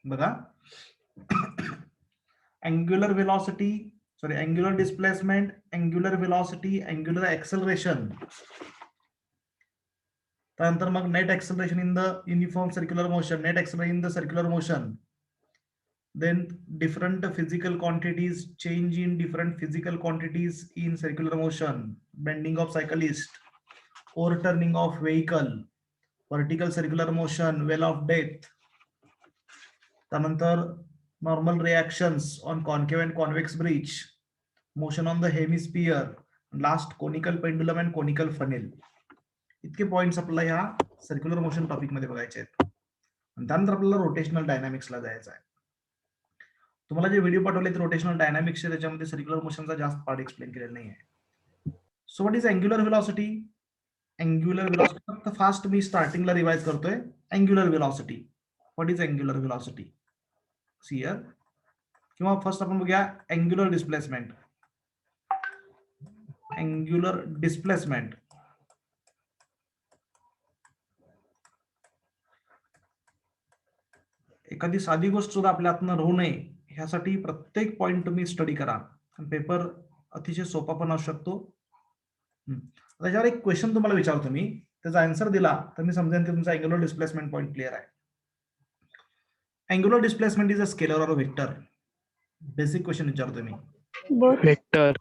बघा, angular velocity, sorry angular displacement, angular velocity, angular acceleration, त्यानंतर मग net acceleration in the uniform circular motion, net acceleration in the circular motion, then different physical quantities, change in different physical quantities in circular motion, bending of cyclist, overturning of vehicle, vertical circular motion, well of death, त्यानंतर normal reactions on concave and convex bridge, motion on the hemisphere, last conical pendulum and conical funnel. इतके points आपल्याला ह्या circular motion topic मध्ये बघायचे आहेत. त्यानंतर आपल्याला rotational डायनामिक्सला जायचं आहे. तुम्हाला जे व्हिडिओ पाठवले ते रोटेशनल डायनामिक्सचे, त्याच्यामध्ये सर्क्युलर मोशनचा जास्त पार्ट एक्सप्लेन केलेला नाही आहे. So what is angular velocity? Angular velocity फक्त फास्ट मी स्टार्टिंगला रिवाइज करतोय. Angular velocity, what is angular velocity? Here, किंवा फर्स्ट आपण बघूया अँग्युलर डिस्प्लेसमेंट. अँग्युलर डिस्प्लेसमेंट एखादी साधी गोष्ट सुद्धा आपल्या हातनं राहू नये ह्यासाठी प्रत्येक पॉइंट तुम्ही स्टडी करा. पेपर अतिशय सोपा पण असू शकतो. त्याच्यावर एक क्वेश्चन तुम्हाला विचारतो मी, त्याचा आन्सर दिला तर मी समजेन की तुमचा अँग्युलर डिस्प्लेसमेंट पॉइंट क्लिअर आहे. Angular displacement is a scalar or vector? Basic question विचारतो मी. वेक्टर.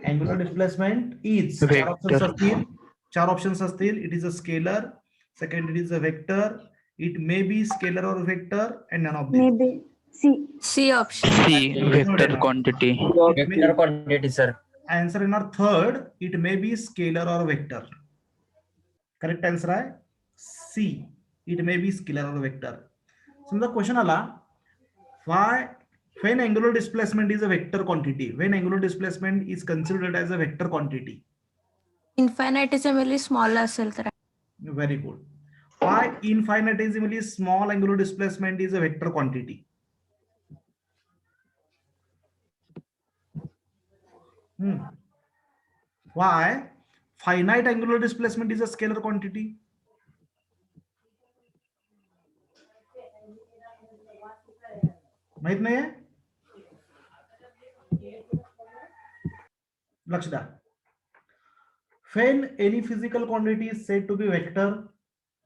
अँग्युलर डिस्प्लेसमेंट इज, चार ऑप्शन्स असतील. It is a scalar, second it is a vector, it may be scalar or vector, and none of this. C option. C vector quantity. Vector quantity sir. Answer येणार third, it may be scalar or vector. Correct answer आहे C, it may be scalar or vector. समजा question आला, व्हाय when angular displacement is a vector quantity, when angular displacement is considered as a vector quantity? Infinitesimally small असेल तर. Very good. Why infinitesimally small angular displacement is a vector quantity? Why finite angular displacement is a scalar quantity? माहित नाहीये? लक्ष द्या. When any physical quantity is said to be vector,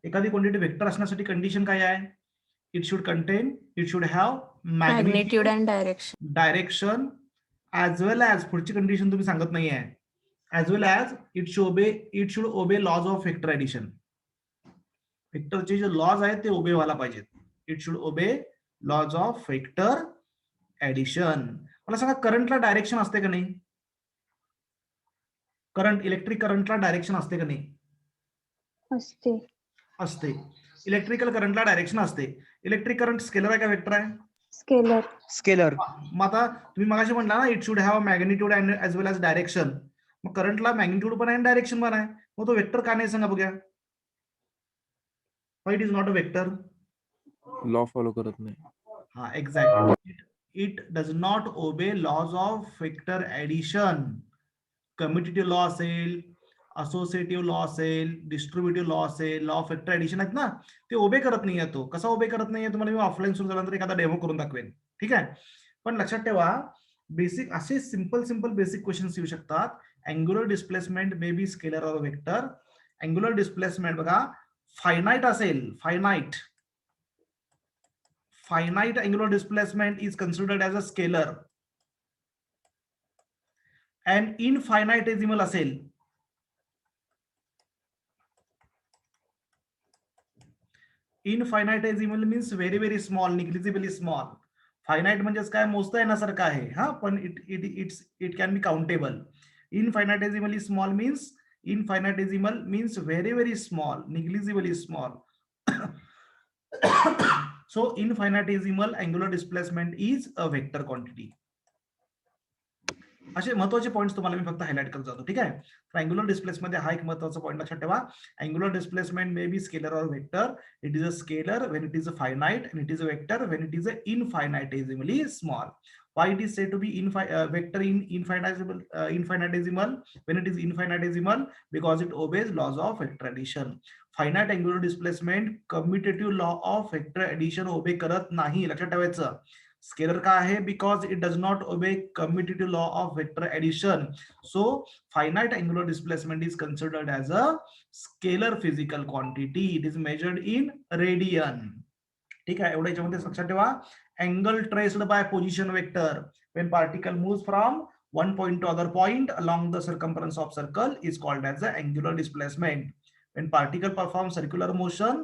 एखादी quantity vector असण्यासाठी condition काय आहे? It should contain, it should have magnitude and direction as well as, पुढची condition तुम्ही सांगत नाहीये, as well as it should obey laws of vector addition. वेक्टरचे जे लॉज आहेत ते ओबे व्हायला पाहिजेत. It should obey laws of vector addition. मला सांगा, करंटला डायरेक्शन असते का नाही? करंट, इलेक्ट्रिक करंटला डायरेक्शन असते का नाही? असते. इलेक्ट्रिकल करंटला डायरेक्शन असते. इलेक्ट्रिक करंट स्केलर आहे का वेक्टर आहे? स्केलर. मग आता तुम्ही मगाशी म्हटला ना, it should have magnitude and as well as direction. मग करंटला मॅग्निट्यूड पण आहे, डायरेक्शन पण आहे, मग तो वेक्टर का नाही सांगा बघूया. It is not a vector. Law follow करत नाही. हा, exactly. It does not obey laws of vector addition. Commutative law असेल, असोसिएटिव्ह लॉ असेल, डिस्ट्रीब्युटिव्ह लॉ असेल, लॉ ऑफ वेक्टर ऍडिशन आहेत ना, ते ओबे करत नाहीये. तो कसा ओबे करत नाहीये तुम्हाला मी ऑफलाईन सुरू झाल्यानंतर एखादा डेमो करून दाखवेन. ठीक आहे, पण लक्षात ठेवा, बेसिक असे सिंपल बेसिक क्वेश्चन्स येऊ शकतात. Angular displacement may be scalar or vector. Angular displacement बघा, फायनाइट असेल, finite angular displacement is considered as a scalar. And infinitesimal असेल, infinitesimal means very small, negligibly small. Finite म्हणजेच काय, मोजता येण्यासारखं आहे, हा, पण it can be countable. Infinitesimally small means very small, negligibly small. So infinitesimal angular displacement is a vector quantity. असे महत्वाचे पॉईंट्स तुम्हाला मी फक्त हायलाइट करत जातो. ठीक आहे, तर अँग्युलर डिस्प्लेसमेंट हा एक महत्वाचा पॉईंट लक्षात ठेवा. Angular displacement may be scalar or vector. It is a scalar when it is a finite, and it is a vector when it is a infinitesimally small. Why it is said to be vector in infinitesimal when it is infinitesimal? Because it obeys laws of vector addition. Finite angular displacement commutative law of vector addition obey करत नाही. लक्षात ठेवायचं. Scalar का आहे? Because it does not obey commutative law of vector addition. So finite angular displacement is considered as a scalar physical quantity. It is measured in radian. ठीक आहे, एवढ्या याच्यामध्ये लक्षात ठेवा. Angle traced by position vector when particle moves from one point to other point along the circumference of circle is called as the angular displacement. When particle performs circular motion,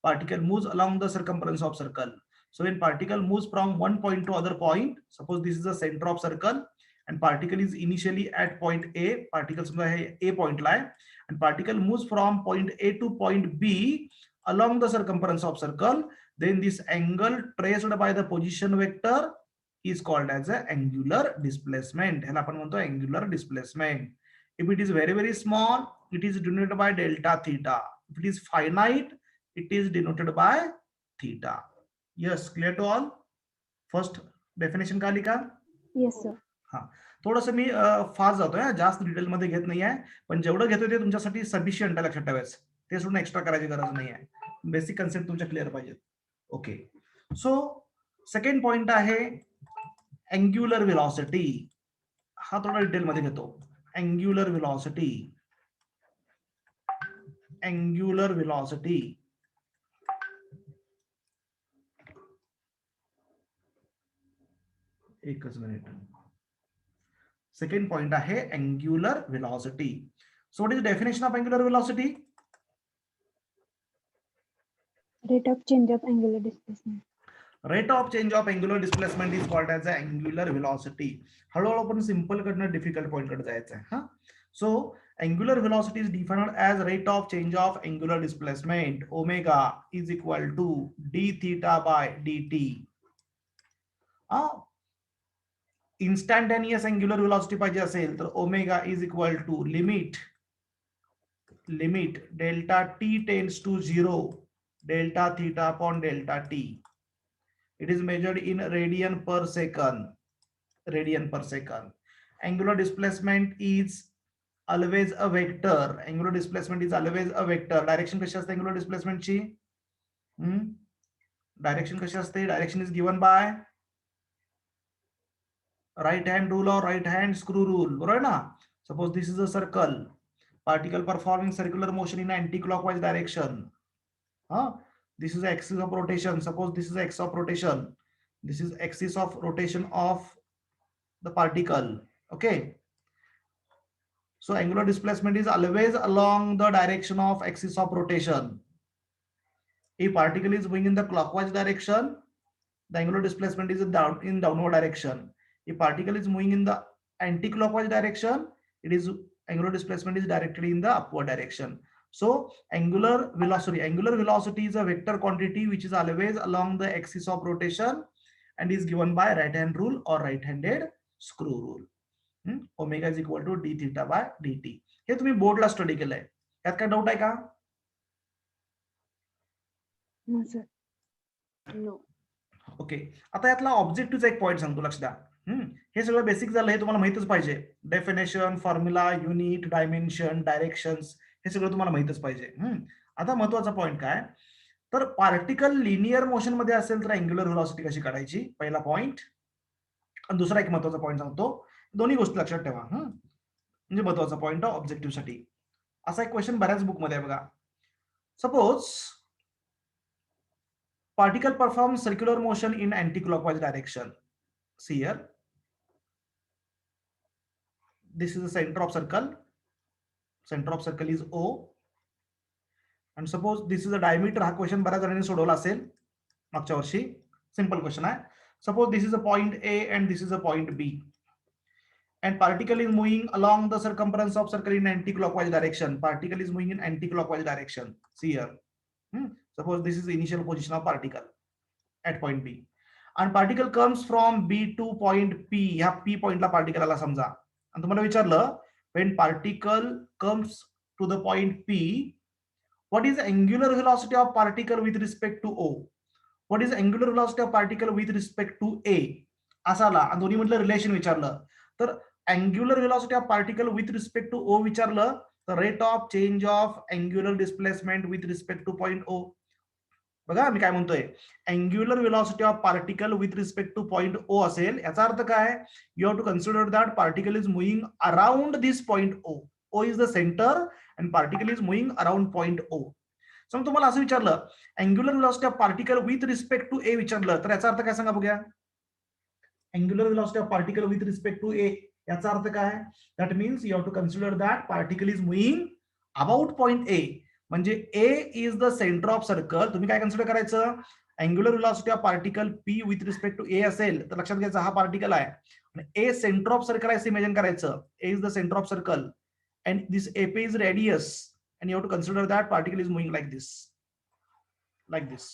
particle moves along the circumference of circle. So when particle moves from one point to other point, suppose this is the center of circle and particle is initially at point A, particle समजा हे A point ला आहे, and particle moves from point A to point B along the circumference of circle, then this angle traced by the position vector is called as a angular displacement. ह्याला आपण म्हणतो angular displacement. If it is very very small, it is denoted by delta theta. If it is finite, it is denoted by theta. Yes, clear to all? First definition का लिखा? Yes, sir. हा, थोडस मी fast जातोय, जास्त detail मध्ये घेत नाहीये, पण जेवढं घेतोय ते तुमच्यासाठी सफिशियंट आहे. लक्षात ठेवायचं, ते सोडून एक्स्ट्रा करायची गरज नाही आहे. बेसिक कन्सेप्ट तुमच्या क्लिअर पाहिजेत. ओके, सो सेकंड पॉइंट आहे अँग्युलर व्हेलॉसिटी. हा थोडा डिटेल मध्ये घेतो. Angular velocity, angular velocity. एकच मिनिट. सेकंड पॉइंट आहे angular velocity. So what is definition of angular velocity? Rate of change of angular displacement. Rate of change of angular displacement is called as a angular velocity. हळूहळू आपण simple कडनं difficult point कडे जायचं आहे. हा, so angular velocity is defined as rate of change of angular displacement omega is equal to d theta by dt. Instantaneous angular velocity पाहिजे असेल तर omega is equal to limit delta t tends to 0 delta theta upon delta t. It is measured in radian per second. Radian per second. Angular displacement is always a vector. Angular displacement is always a vector. Direction कशी असते angular displacement ची? Direction कशी असते? Direction is given by right hand rule or right hand screw rule. बरोबर ना? Suppose this is a circle. Particle performing circular motion in anti-clockwise direction. This is the axis of rotation. Suppose this is the axis of rotation. This is axis of rotation of the particle. Okay. So angular displacement is always along the direction of axis of rotation. If particle is moving in the clockwise direction, the angular displacement is in downward direction. If particle is moving in the anti-clockwise direction, angular displacement is directly in the upward direction. So angular velocity is a vector quantity which is always along the axis of rotation and is given by right hand rule or right handed screw rule. Omega is equal to d theta by dt. हे तुम्ही बोर्डला study केलंय, यात काय doubt आहे का? No, sir. No. Okay, आता यातला ऑब्जेक्टिव्हचा एक पॉइंट सांगतो, लक्ष द्या. हे सगळं बेसिक झालं, हे तुम्हाला माहितच पाहिजे. Definition, formula, unit, dimension, directions, हे सगळं तुम्हाला माहितच पाहिजे. आता महत्वाचा पॉइंट काय, तर पार्टिकल लिनियर मोशन मध्ये असेल तर अँग्युलर व्हेलॉसिटी कशी काढायची, पहिला पॉइंट. आणि दुसरा एक महत्वाचा पॉइंट सांगतो, दोन्ही गोष्टी लक्षात ठेवा. म्हणजे महत्वाचा पॉइंट ऑब्जेक्टिव्ह साठी. असा एक क्वेश्चन बऱ्याच बुक मध्ये आहे बघा. Suppose particle performs circular motion in anti-clockwise direction. See here, this is the center of circle. Center of circle is O, and suppose this is a diameter. हा question बऱ्याच जणांनी सोडवला असेल मागच्या वर्षी. सिंपल क्वेश्चन आहे. Suppose this is a point A and this is a point B, and particle is moving along the circumference of circle in anti-clockwise direction. Particle is moving in anti-clockwise direction. See here. Suppose this is the initial position of particle at point B, and particle comes from B to point P. ह्या P point ला particle आला समजा, आणि तुम्हाला विचारलं when particle comes to the point P, what is the angular velocity of particle with respect to O? What is the angular velocity of particle with respect to A? असा आला, आणि दोन्ही मधलं रिलेशन विचारलं. तर angular velocity of particle with respect to O विचारलं the rate of change of angular displacement with respect to point O. बघा मी काय म्हणतोय, angular velocity of particle with respect to point O असेल, याचा अर्थ काय, you have to consider that particle is moving around this point O. O is the centre and particle is moving around point O. समजा तुम्हाला असं विचारलं angular velocity of particle with respect to A विचारलं, तर याचा अर्थ काय सांगा बघूया. Angular velocity of particle with respect to A, याचा अर्थ काय, that means you have to consider that particle is moving about point A. म्हणजे A is the centre of circle. तुम्ही काय कन्सिडर करायचं, angular velocity of particle P with respect to A असेल तर लक्षात घ्यायचं हा पार्टिकल आहे आणि ए सेंटर ऑफ सर्कल आहे, इमेजिन करायचं. A is the centre of circle and this AP is radius and you have to consider that particle is moving like this, like this.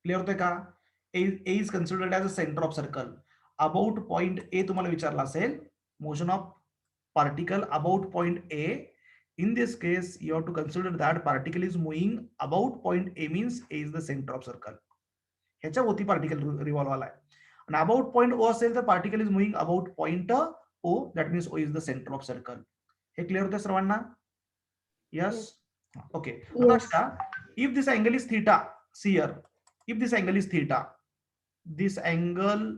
Clear होतंय का. A is considered as a centre of circle. About point A तुम्हाला विचारला असेल, motion of particle about point A. In this case, you have to consider that particle is moving about point A, means A is the center of circle. ह्याच्या भोवती particle revolve आलाय आणि about point O असेल तर particle is moving about point O, that means O is the centre of circle. हे clear होतं सर्वांना. Yes, okay. आता if this angle is theta, see here, if this angle is theta, this angle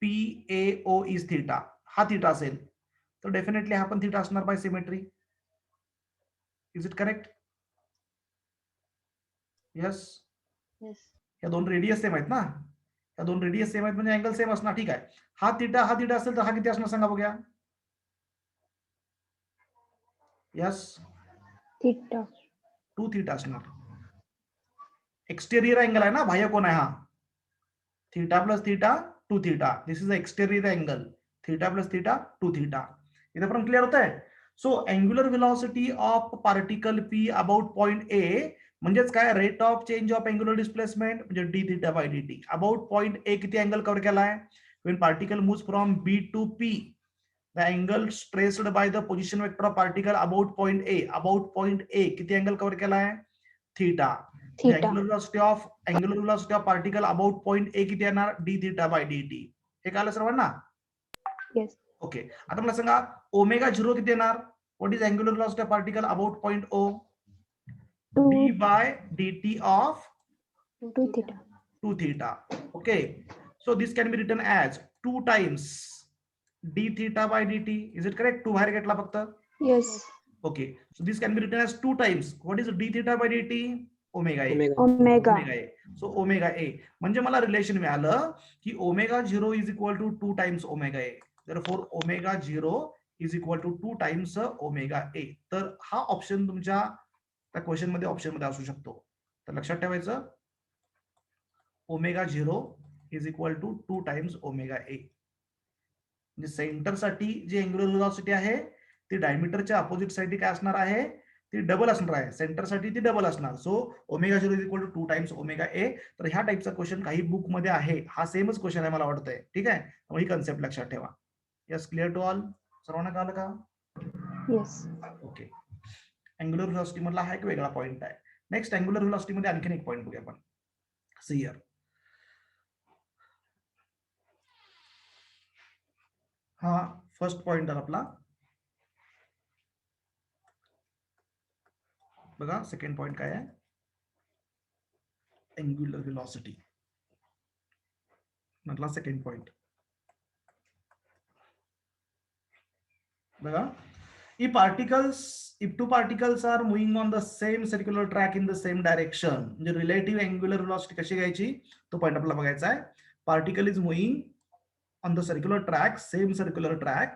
PAO is theta, हा theta असेल तर definitely हा पण theta असणार by symmetry. Is it correct? Yes. Yes. या दोन रेडियस सेम आहेत ना, या दोन रेडियस सेम आहेत म्हणजे अँगल सेम असणार. ठीक आहे, हा थीटा असेल तर हा किती असणार सांगा बघूया. Yes, Theta. 2 थीटा असणार. एक्सटेरियर अँगल आहे ना, बाह्य कोण आहे हा, theta plus theta 2 theta. This is exterior angle, theta plus theta 2 theta. इथे पण क्लिअर होत आहे. So angular velocity of particle P about point A म्हणजेच काय, rate of change of angular displacement म्हणजे d theta by D t. About point A किती angle cover केलाय, when particle moves from B to P, the angle traced by the position vector of particle about point A. About point A किती angle cover केलाय, theta. Angular velocity of particle about point A किती येणार, D theta by D T. हे कळलं सर्वांना. Yes. Okay, आता मला सांगा ओमेगा 0 किती येणार. What is angular velocity of particle about point O, D by D T of 2 theta. 2 theta. Okay, so this can be written as 2 times d theta by dt. Is it correct? 2 बाहेर घेतला फक्त. Yes. Okay, so this can be written as 2 times. What is d theta by dt? Omega a. Omega. Omega a. So omega a म्हणजे मला relation मिळालं की omega 0 is equal to 2 times omega a. Therefore omega 0 is equal to 2 times omega a. तर हा option तुमच्या त्या question मध्ये option मध्ये असू शकतो. तर लक्षात ठेवायचं, omega 0 is equal to 2 times omega A. म्हणजे सेंटर साठी जी अँग्युलर व्हेलॉसिटी आहे ती डायमीटरच्या अपोजिट साठी काय असणार आहे, ती डबल असणार आहे. सेंटर साठी ती डबल असणार. So omega 0 is equal to 2 times omega A. तर ह्या टाइपचा क्वेश्चन काही बुक मध्ये आहे, हा सेमच क्वेश्चन आहे मला वाटतंय. ठीक आहे, ही कन्सेप्ट लक्षात ठेवा. Yes, clear to all. सर्वांना कळलं का. Yes. ओके, अँग्युलर व्हेलॉसिटी मधला हा एक वेगळा पॉइंट आहे. नेक्स्ट अँग्युलर व्हेलॉसिटी मध्ये आणखीन एक पॉइंट बघूया आपण. सी हियर, हा फर्स्ट पॉइंट आहे आपला. बघा सेकंड पॉइंट काय आहे, अँग्युलर व्हेलॉसिटी मधला सेकंड पॉइंट. बघा, if two particles are moving on the same circular track in the same direction, म्हणजे रिलेटिव्ह अँग्युलर व्हेलॉसिटी कशी घ्यायची तो पॉइंट आपल्याला बघायचा आहे. Particle is moving on the circular track, same circular track,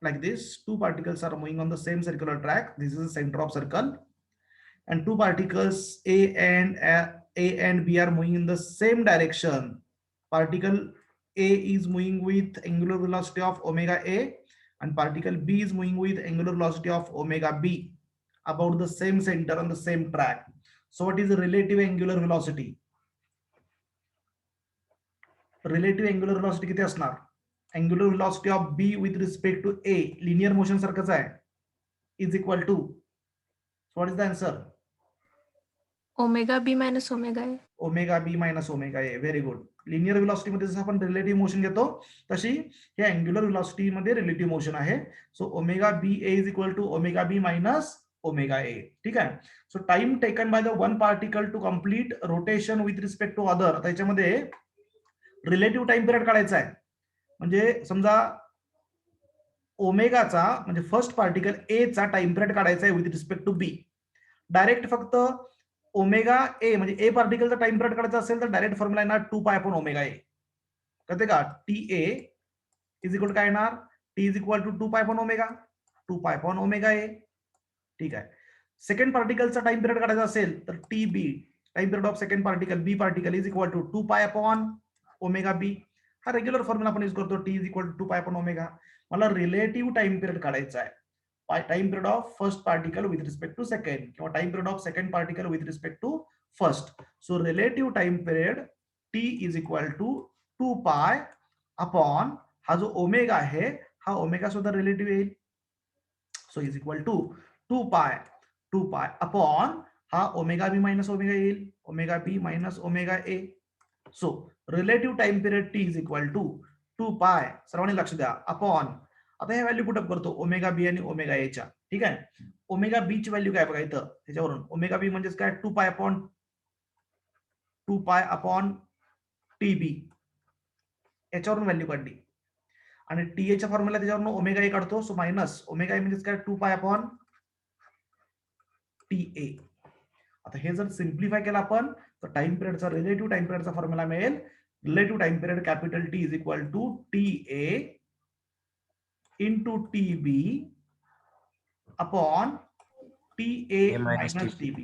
like this. Two particles are moving on the same circular track. This is the center of circle, and two particles A and B are moving in the same direction. Particle A is moving with angular velocity of omega A, and particle B is moving with angular velocity of omega B about the same center on the same track. So what is the relative angular velocity? Relative angular velocity किती असणार, angular velocity of B with respect to A, linear motion सारखंच आहे, is equal to, what is the answer, omega B minus omega A. Omega B minus omega A. Very good. Linear velocity मध्ये जसं आपण relative motion घेतो तशी हे angular velocity मध्ये relative motion आहे. So omega B A is equal to omega B minus omega A. ठीक आहे. So time taken by the one particle to complete rotation with respect to other. त्याच्यामध्ये relative time period काढायचा आहे. म्हणजे समजा ओमेगाचा म्हणजे first particle A चा time period काढायचा आहे with respect to B. Direct फक्त ओमेगा ए म्हणजे ए पार्टिकलचा टाइम पिरियड काढायचा असेल तर डायरेक्ट फॉर्म्युला येणार 2 पाय अपॉन ओमेगा ए. कळते का? टी ए इज इक्वल काय येणार? T is equal to 2 pi upon omega, 2 pi upon omega A. ठीक आहे. सेकंड पार्टिकलचा टाइम पिरियड काढायचा असेल तर T B time period of second particle B particle is equal to 2 pi upon omega B. हा regular formula आपण use करतो. T is equal to 2 pi upon omega. मला relative time period काढायचा आहे. Time period of first particle with respect to second किंवा time period of second particle with respect to first. So relative time period T is equal to 2 pi upon हा जो omega आहे हा omega सुद्धा relative येईल. So is equal to 2 pi upon हा omega B minus omega येईल, omega B minus omega A. So relative time period T is equal to 2 pi, सर्वांनी लक्ष द्या, अपॉन आता हे व्हॅल्यू पुटअप करतो ओमेगा बी आणि ओमेगा ए च्या. ठीक आहे. ओमेगा बी ची व्हॅल्यू काय बघा इथं त्याच्यावरून. ओमेगा बी म्हणजेच काय 2 पाय अपॉन टी बी याच्यावरून व्हॅल्यू काढली आणि टी ए च्या फॉर्म्युला त्याच्यावरून ओमेगा ए काढतो. सो मायनस ओमेगा ए म्हणजेच काय 2 पाय अपॉन टी ए. आता हे जर सिम्प्लिफाय केलं आपण तर टाइम पिरियडचा रिलेटिव्ह टाइम पिरियडचा फॉर्म्युला मिळेल. Relative time period capital T is equal to T A into TB upon TA minus TB.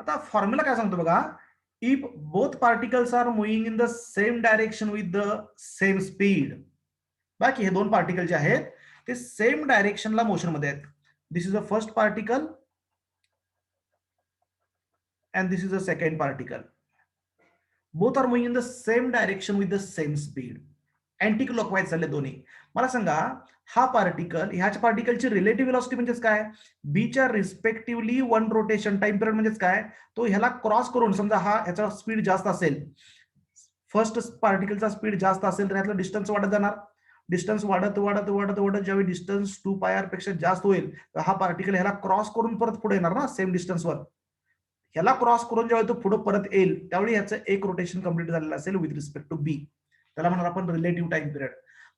आता फॉर्म्युला काय सांगतो बघा. If both particles are moving in the same direction with the same speed. बाकी हे दोन particle जे आहेत ते सेम डायरेक्शनला मोशन मध्ये आहेत. This is a first particle and this is a second particle. Both are moving in the same direction with the same speed. Anti clockwise चालले दोन्ही. मला सांगा हा पार्टिकल ह्याच्या पार्टिकलची रिलेटिव्ह व्हेलॉसिटी म्हणजेच काय? बीच्या respectively one rotation time period म्हणजेच काय? तो ह्याला क्रॉस करून समजा हा ह्याचा स्पीड जास्त असेल, फर्स्ट पार्टिकलचा स्पीड जास्त असेल तर ह्यातलं डिस्टन्स वाढत जाणार. डिस्टन्स वाढत वाढत वाढत वाढत ज्यावेळी डिस्टन्स 2 पाय आर पेक्षा जास्त होईल तर हा पार्टिकल ह्याला क्रॉस करून परत पुढे येणार ना सेम डिस्टन्सवर. ह्याला क्रॉस करून ज्यावेळी तो पुढे परत येईल त्यावेळी ह्याचं एक रोटेशन कंप्लीट झालेलं असेल विथ रिस्पेक्ट टू बी. त्याला म्हणणार आपण रिलेटिव्ह टाइम पिरियड.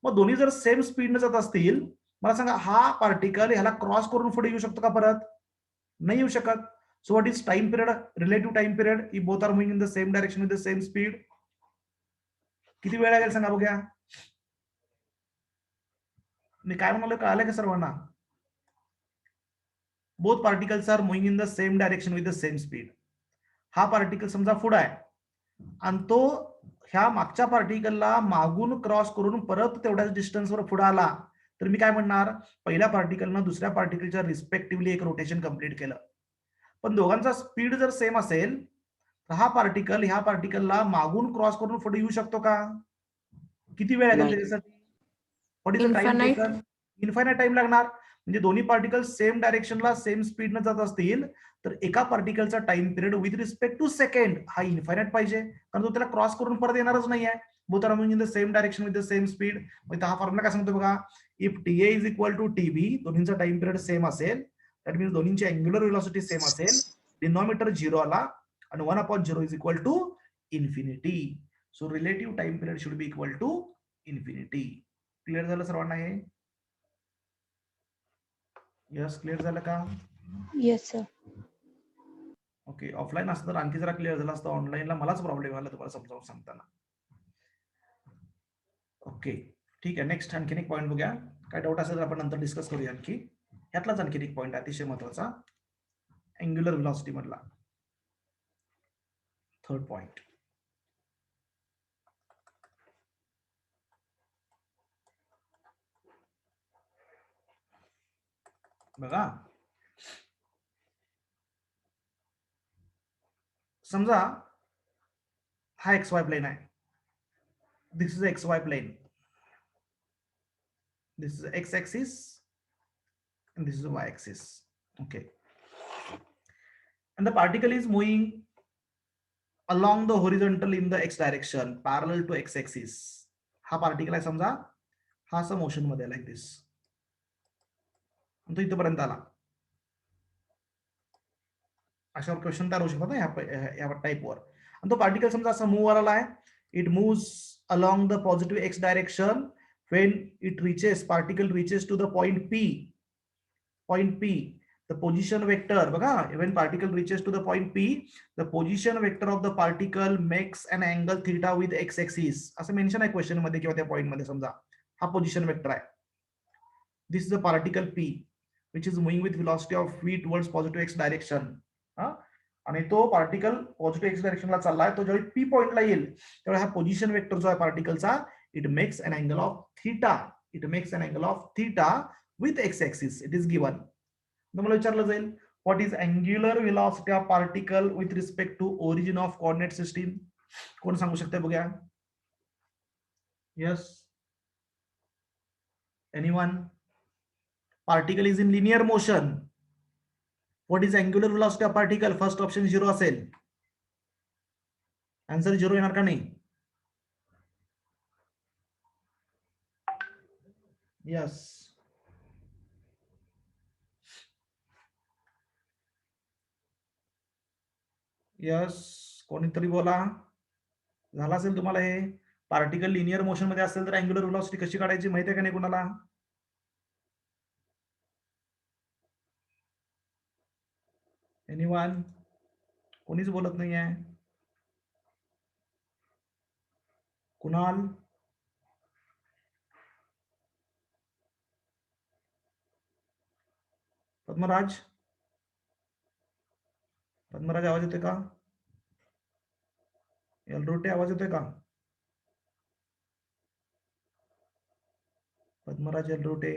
मग दोन्ही जर सेम स्पीडने जात असतील मला सांगा हा पार्टिकल ह्याला क्रॉस करून पुढे येऊ शकतो का? परत नाही येऊ शकत. So what is time period? Relative time period if both are moving in the same direction with the same speed. किती वेळ लागेल सांगा बघूया. मी काय म्हणालो कळालं का सर्वांना? Both particles are moving in the same direction with the same speed. हा पार्टिकल समजा पुढे आहे आणि तो ह्या मागच्या पार्टिकलला मागून क्रॉस करून परत तेवढ्याच डिस्टन्सवर पुढे आला तर मी काय म्हणणार? पहिल्या पार्टिकलनं दुसऱ्या पार्टिकलच्या रिस्पेक्टिव्हली एक रोटेशन कंप्लीट केलं. पण दोघांचा स्पीड जर सेम असेल तर हा पार्टिकल ह्या पार्टिकलला मागून क्रॉस करून पुढे येऊ शकतो का? किती वेळ लागेल त्याच्यासाठी? What is the time taken? Infinite time लागणार. म्हणजे दोन्ही पार्टिकल सेम डायरेक्शनला सेम स्पीडने जात असतील तर एका पार्टिकलचा time period with respect to second हा इन्फायनाइट पाहिजे कारण तो त्याला क्रॉस करून परत येणारच नाहीये. Both are moving in the same direction with the same speed. म्हणजे हा फॉर्म्युला काय सांगतो बघा. If TA is equal to TB दोन्हींचा टाइम पिरियड सेम असेल दॅट मीन्स दोन्हींची अँग्युलर व्हेलॉसिटी सेम असेल. डिनॉमिनेटर 0 आला आणि 1/0 is equal to infinity. So relative time period should be equal to infinity. Clear झालं सर्वांना हे? यस क्लिअर झालं का? Yes sir. ओके. ऑफलाईन असतं तर आणखी जरा क्लिअर झालं असतं. ऑनलाईनला मलाच प्रॉब्लेम आला तुम्हाला समजावून सांगताना. ओके ठीक आहे. नेक्स्ट आणखीन एक पॉईंट बघूया. काय डाऊट असेल तर आपण नंतर डिस्कस करूया. आणखी यातलाच आणखीन एक पॉईंट अतिशय महत्वाचा अँग्युलर व्हेलॉसिटी मधला थर्ड पॉईंट. बघा समजा हा XY प्लेन आहे. This is XY plane. This is X axis and this is Y axis. Okay. And the particle is moving along the horizontal in the X direction parallel to X axis. हा particle आहे समजा, हा असं motion मध्ये like दिस, तो इथपर्यंत आला. अशावर question तयार होऊ शकतात ना या टाईपवर. आणि तो पार्टिकल समजा असा मूव्ह आला आहे, it moves along the positive x direction when it reaches, particle reaches to the point P, the position vector, बघा, when particle reaches to the point P, the position vector of the particle makes an angle theta with x axis. असं mention आहे question मध्ये किंवा त्या point मध्ये. समजा हा position vector आहे, this is a particle P which is moving with velocity of v towards positive x direction. आणि तो पार्टिकल पॉझिटिव्ह एक्स डायरेक्शनला चाललाय, तो ज्यावेळी P पॉइंटला येईल त्यावेळी हा पोझिशन वेक्टर जो आहे पार्टिकलचा, it makes an angle of theta. It makes an angle of theta with x axis. It is given. तुम्हाला विचारलं जाईल, what is angular velocity of particle with respect to origin of coordinate system? कोण सांगू शकते बघूया? Yes. Anyone? Particle is in linear motion. What is angular velocity of particle? First option 0 असेल. Answer 0 येणार का नाही? Yes. यस, कोणीतरी बोला. झाला असेल तुम्हाला हे. पार्टिकल लिनियर मोशन मध्ये असेल तर अँग्युलर व्हेलॉसिटी कशी काढायची माहिती आहे का नाही कुणाला? एनीवन? कोणीच बोलत नाही आहे. कुणाल? पद्मराज? पद्मराज आवाज येतोय का? एलरोटे आवाज येतोय का? पद्मराज एलरोटे,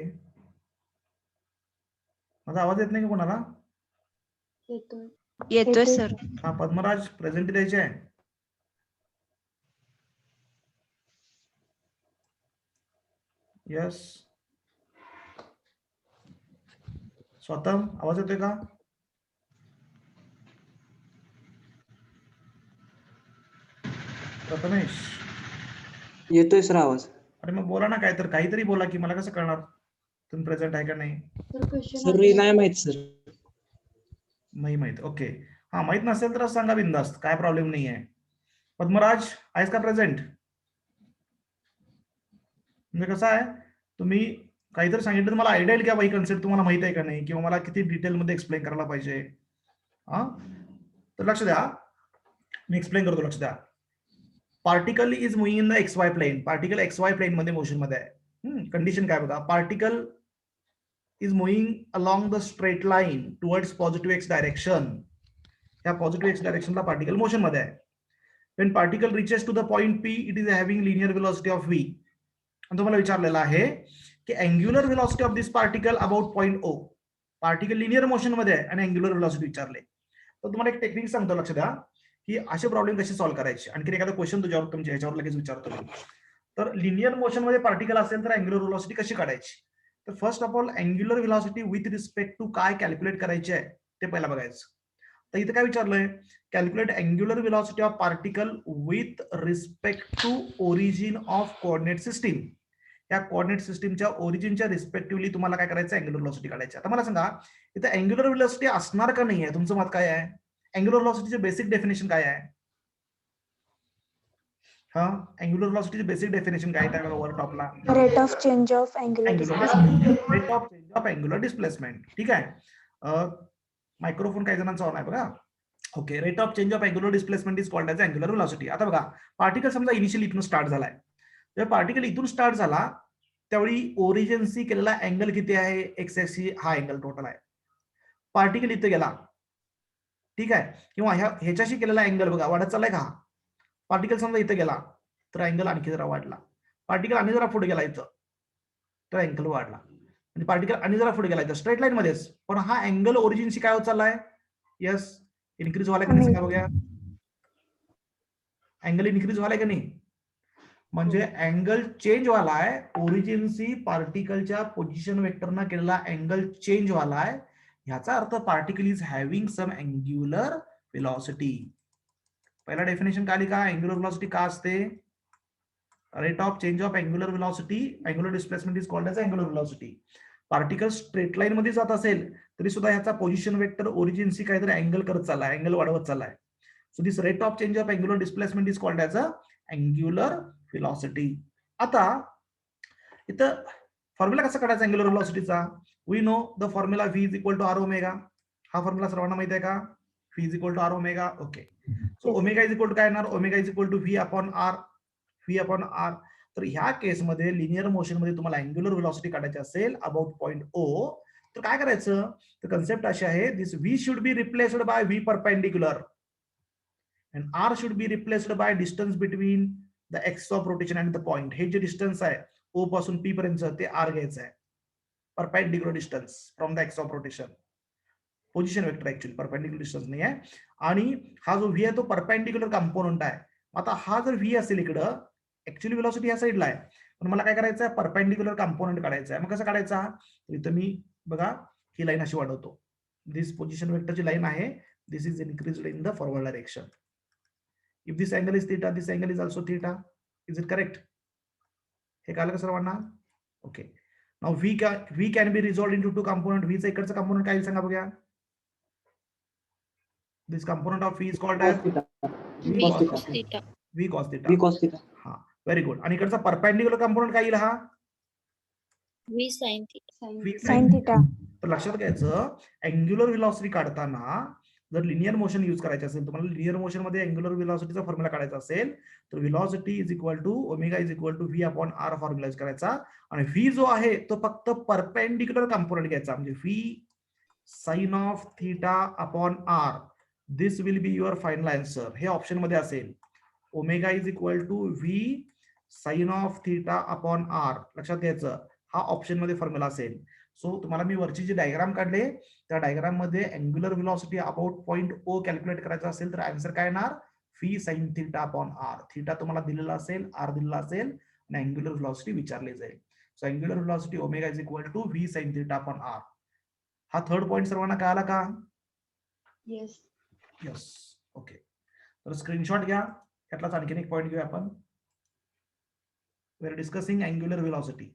माझा आवाज येत नाही का कोणाला? येतोय सर. हा, पद्मराज प्रेझेंट द्यायचे आहे. यस. स्वतम आवाज येतोय का? प्रथमेश येतोय सर आवाज. अरे मग बोला ना, काय तर काहीतरी बोला की मला कसं कळणार तुम्ही प्रेझेंट आहे का नाही? सर नाही माहित सर. नाही माहित. ओके, हा माहित नसेल तर सांगा बिंदास्त, काय प्रॉब्लेम नाही आहे. पद्मराज आहेस का प्रेझेंट? म्हणजे कसं आहे, तुम्ही काहीतरी सांगितलं तर मला आयडिया येईल की बाई कन्सेप्ट तुम्हाला माहित आहे का नाही, किंवा मला किती डिटेल मध्ये एक्सप्लेन करायला पाहिजे. हा, तर लक्ष द्या, मी एक्सप्लेन करतो, लक्ष द्या. Particle is moving in the x y plane. Particle x y plane मध्ये मोशन मध्ये आहे. कंडिशन काय बघा, particle is moving along the straight line towards positive x direction. या पॉझिटिव्ह एक्स डायरेक्शनला पार्टिकल मोशन मध्ये आहे. when particle reaches to the point P, it is having linear velocity of v. आणि तुम्हाला विचारलेला आहे की angular velocity of this particle about point O. Particle linear motion मध्ये आहे आणि अँग्युलर व्हेलॉसिटी विचारले. तर तुम्हाला एक टेक्निक सांगतो, लक्ष द्या, की असे प्रॉब्लेम कसे सॉल्व्ह करायचे. आणखी एखादा क्वेश्चन तुझ्यावर तुमच्या ह्याच्यावर लगेच विचारतो. तर लिनियर मोशन मध्ये पार्टिकल असेल तर अँग्युलर व्हेलॉसिटी कशी काढायची? तर first of all angular velocity with respect to काय कॅल्क्युलेट करायची आहे ते पहिला बघायचं. तर इथे काय विचारलंय, calculate angular velocity of particle with respect to origin of coordinate system. या कोऑर्डिनेट सिस्टीमच्या ओरिजिनच्या रिस्पेक्टिव्हली तुम्हाला काय करायचं, अँग्युलर व्हेलॉसिटी काढायची. आता मला सांगा, इथे अँग्युलर व्हेलॉसिटी असणार का नाही आहे? तुमचं मत काय आहे? अँग्युलर व्हेलॉसिटीचे बेसिक डेफिनेशन काय आहे? हा, अँग्युलर व्हेलॉसिटीचे बेसिक डेफिनेशन काय आहे? वर टॉपला rate of change of angular rate of change of angular displacement. ठीक आहे, मायक्रोफोन काही जणांचा ऑन आहे बघा. Okay, rate of change of angular displacement is called as angular velocity. आता बघा, पार्टिकल समजा इनिशियली इथून स्टार्ट झालाय. जेव्हा पार्टिकल इथून स्टार्ट झाला त्यावेळी ओरिजिनशी केलेला अँगल किती आहे? एक्स एक्सिस हा अँगल टोटल आहे. पार्टिकल इथे गेला, ठीक आहे, किंवा ह्याच्याशी केलेला अँगल बघा वाढत चाललाय का? पार्टिकल समजा इथे गेला तर अँगल आणखी जरा वाढला. पार्टिकल आणि जरा पुढे गेला इथं तर अँगल वाढला. म्हणजे पार्टिकल आणि जरा पुढे गेला इथं स्ट्रेट लाईन मध्येच, पण हा अँगल ओरिजिनशी काय होत चाललाय? यस, इन्क्रीज व्हायला का नाही? सांगा बघा, अँगल इन्क्रीज व्हायला का नाही? म्हणजे अँगल चेंज व्हालाय. ओरिजिनशी पार्टिकलच्या पोझिशन वेक्टरनं केलेला अँगल चेंज व्हालाय. ह्याचा अर्थ particle is having some angular velocity. पहिला डेफिनेशन काय लिहा, अँग्युलर व्हेलॉसिटी का असते, rate of change of angular velocity, angular displacement is called as angular velocity. Particle straight line मध्ये जात असेल तरी सुद्धा ह्याचा पोझिशन वेक्टर ओरिजिनशी काहीतरी अँगल करत चाललाय, अँगल वाढवत चाललाय. So this rate of change of angular displacement is called as a angular velocity. आता इथं फॉर्म्युला कसा काढायचा अँग्युलर व्हेलॉसिटीचा, we know the formula v is equal to R omega. हा फॉर्म्युला सर्वांना माहिती आहे का, v is equal to R omega. Okay, so omega is equal to काय येणार, omega is equal to v upon R, v upon R. तर ह्या केसमध्ये लिनियर मोशन मध्ये तुम्हाला अँग्युलर व्हेलॉसिटी काढायची असेल अबाउट पॉइंट ओ, तर काय करायचं, तर कन्सेप्ट अशी आहे, दिस v should be replaced by v perpendicular and r should be replaced by distance between the x of rotation and the point. हे जे डिस्टन्स आहे ओ पासून p पर्यंत ते r घ्यायचं आहे, perpendicular distance from the x of rotation, position vector actually perpendicular distance नाही आहे. आणि हा जो v आहे तो परपेंडिक्युलर कंपोनंट आहे. आता हा जर v असेल इकडं, ऍक्च्युअली व्हेलॉसिटी ह्या साईडला आहे, पण मला काय करायचं आहे, परपेंडिक्युलर कंपोनंट काढायचा आहे. मग कसं काढायचा, इथं मी बघा ही लाईन अशी वाढवतो, दिस पोझिशन वेक्टरची लाईन आहे, this is increased in the forward direction. If this angle is theta, this angle is also theta. Is it correct, हे कळलं का सर्वांना. Okay, now v can be resolved into two component. v चा इकडचा component काय सांगा बघूया, this component of v is called as v cos theta. हा, व्हेरी गुड. आणि इकडचा परपेंडिक्युलर कंपोनंट काय येईल, हा V sin theta. v Sin sin theta. तर लक्षात घ्यायचं, अँग्युलर व्हेलॉसिटी काढताना जर लिनियर मोशन यूज करायचे असेल, तुम्हाला लिनियर मोशन मध्ये अँग्युलर व्हेलॉसिटीचा फॉर्म्युला काढायचा असेल, तर velocity is equal to omega is equal to v upon r formula use करायचा. आणि v जो आहे तो फक्त परपेंडिक्युलर कंपोनंट घ्यायचा, म्हणजे v sine of theta upon r. This will be your final answer. हे ऑप्शन मध्ये असेल, omega is equal to v sine of theta upon r. लक्षात घ्यायचं, हा ऑप्शन मध्ये फॉर्म्युला असेल. सो तुम्हाला मी वरची जी डायग्राम काढले त्या डायग्राम मध्ये angular velocity about point O calculate करायचा असेल तर आन्सर काय येणार, v sine theta upon r. Theta तुम्हाला दिलेला असेल, r दिलेला असेल आणि अँग्युलर व्हेलॉसिटी विचारली जाईल. So angular velocity omega is equal to v sine theta upon r. हा थर्ड पॉइंट सर्वांना कळाला का, Yes. यस. ओके, तर स्क्रीनशॉट घ्या, यातलाच आणखीन एक पॉइंट घेऊया आपण. We are discussing angular velocity.